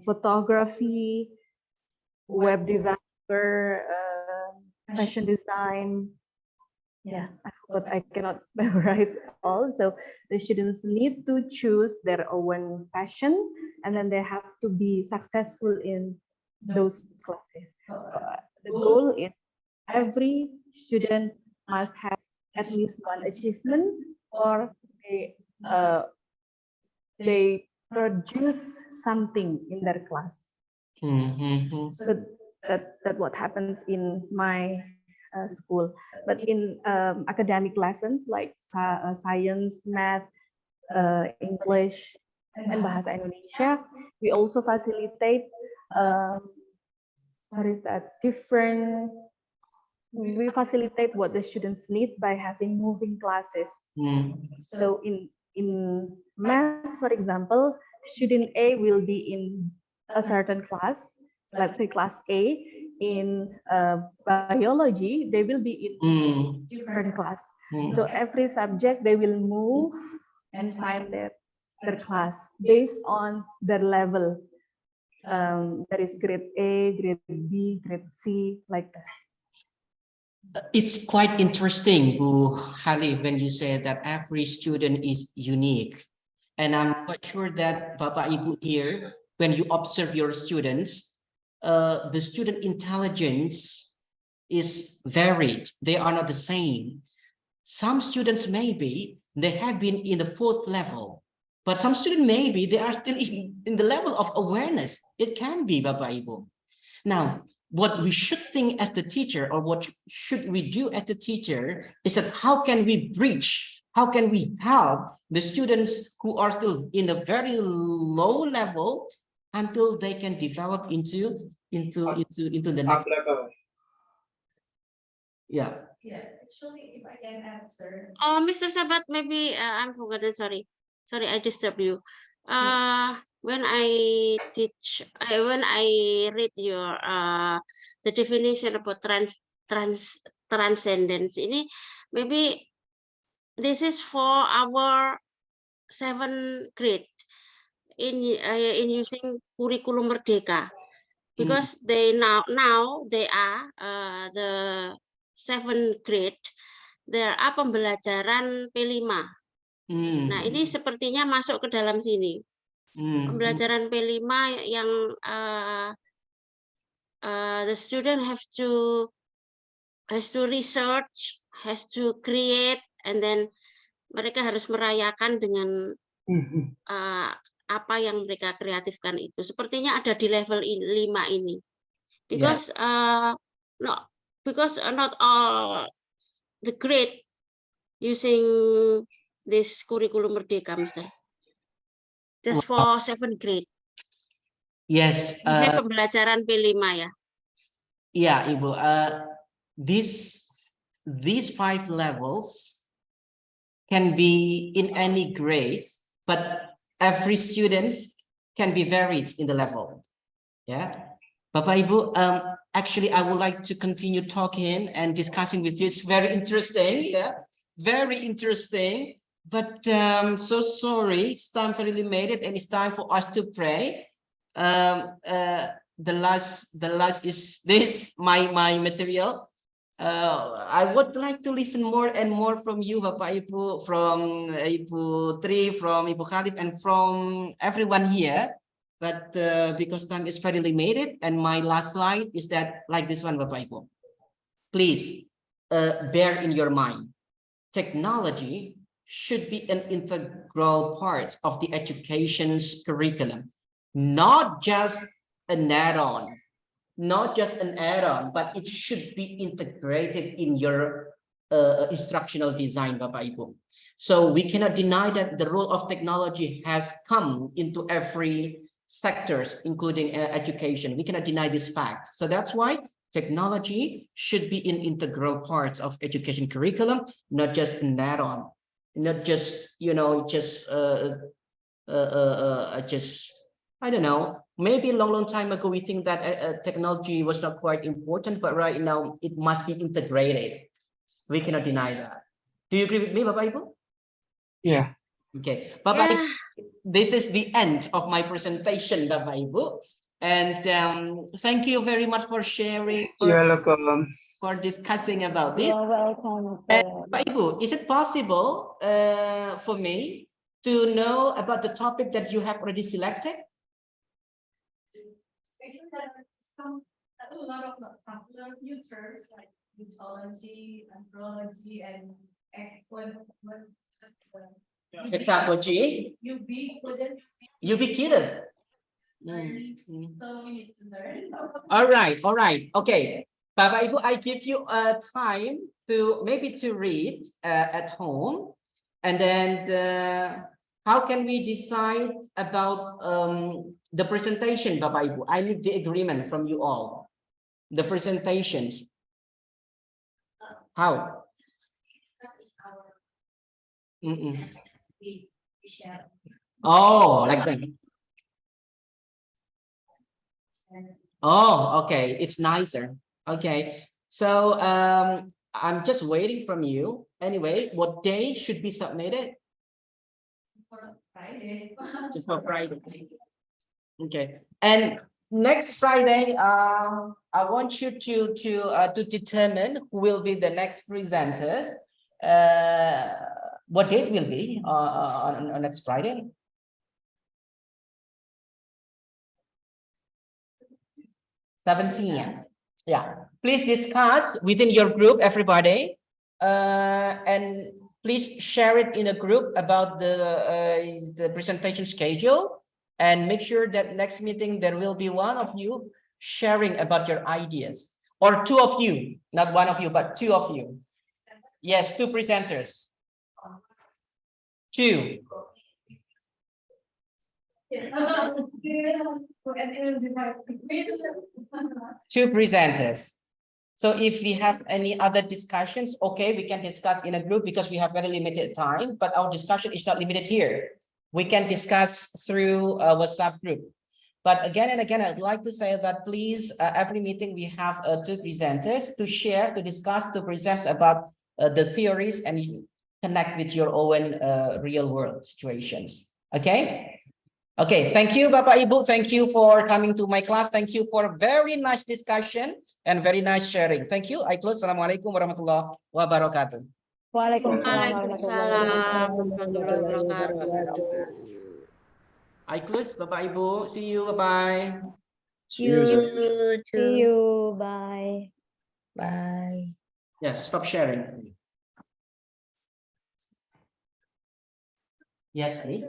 photography, web developer, fashion design. Yeah, I forgot, I cannot memorize all. So the students need to choose their own passion, and then they have to be successful in those classes. The goal is every student must have at least one achievement, or they produce something in their class. So that what happens in my school. But in academic lessons like science, math, English, and Bahasa Indonesia, we also facilitate we facilitate what the students need by having moving classes. So in math, for example, student A will be in a certain class, let's say class A. In biology, they will be in different class. So every subject they will move and find their class based on their level. There is grade A, grade B, grade C, like that. It's quite interesting, Bu Khalif, when you say that every student is unique. And I'm quite sure that Bapak Ibu here, when you observe your students, the student intelligence is varied. They are not the same. Some students maybe they have been in the 4th level, but some students maybe they are still in the level of awareness. It can be, Bapak Ibu. Now, what we should think as the teacher, or what should we do as the teacher, is that how can we bridge, how can we help the students who are still in a very low level until they can develop into the next. Yeah. Yeah, actually, if I can answer. Mr. Sabat, maybe I'm forgotten. Sorry, I disturb you. When I teach, when I read your the definition about transcendence, ini maybe this is for our 7th grade in using Kurikulum Merdeka, because they now they are the 7th grade, there are pembelajaran P5. Nah, ini sepertinya masuk ke dalam sini. Pembelajaran P5 yang the student has to research, has to create, and then mereka harus merayakan dengan apa yang mereka kreatifkan itu. Sepertinya ada di level 5 ini. Because because not all the grade using this Kurikulum Merdeka, Mr. Just for 7th grade. Yes. Pembelajaran P5 ya. Yeah, Ibu. These 5 levels can be in any grade, but every student can be varied in the level. Yeah. Bapak Ibu, actually, I would like to continue talking and discussing with you. It's very interesting, yeah, very interesting. But so sorry, it's time for limited, and it's time for us to pray. The last is this my material. I would like to listen more and more from you, Bapak Ibu, from Ibu Tri, from Ibu Khalif, and from everyone here. But because time is very limited, and my last slide is that like this one, Bapak Ibu. Please bear in your mind, technology should be an integral part of the education's curriculum, not just an add-on, but it should be integrated in your instructional design, Bapak Ibu. So we cannot deny that the role of technology has come into every sectors, including education. We cannot deny this fact. So that's why technology should be an integral parts of education curriculum, not just an add-on, not just, you know, just I don't know, maybe a long time ago we think that technology was not quite important, but right now it must be integrated. We cannot deny that. Do you agree with me, Bapak Ibu? Yeah. Okay, Bapak Ibu, this is the end of my presentation, Bapak Ibu. And thank you very much for sharing. You're welcome. For discussing about this. You're welcome. Bapak Ibu, is it possible for me to know about the topic that you have already selected? A lot of some new terms like mythology, anthropology, and Pedagogy. Ubiquitous. So we need to learn. All right. Okay. Bapak Ibu, I give you a time to maybe to read at home, and then how can we decide about the presentation, Bapak Ibu? I need the agreement from you all. The presentations. How? Oh, like that. Oh, okay. It's nicer. Okay. So I'm just waiting from you. Anyway, what day should be submitted? For Friday. Just for Friday. Okay. And next Friday, I want you to determine who will be the next presenters. What date will be on next Friday? 17th. Yeah. Please discuss within your group, everybody, and please share it in a group about the presentation schedule, and make sure that next meeting there will be one of you sharing about your ideas, or two of you, not one of you, but two of you. Yes, two presenters. Two. Two presenters. So if we have any other discussions, okay, we can discuss in a group because we have very limited time, but our discussion is not limited here. We can discuss through a WhatsApp group. But again and again, I'd like to say that please, every meeting we have two presenters to share, to discuss, to present about the theories and connect with your own real world situations. Okay? Okay, thank you, Bapak Ibu. Thank you for coming to my class. Thank you for a very nice discussion and very nice sharing. Thank you. I close. Assalamualaikum warahmatullahi wabarakatuh. Waalaikumsalam warahmatullahi wabarakatuh. I close, Bapak Ibu. See you. Bye-bye. See you. See you. Bye. Bye. Yeah, stop sharing. Yes, please.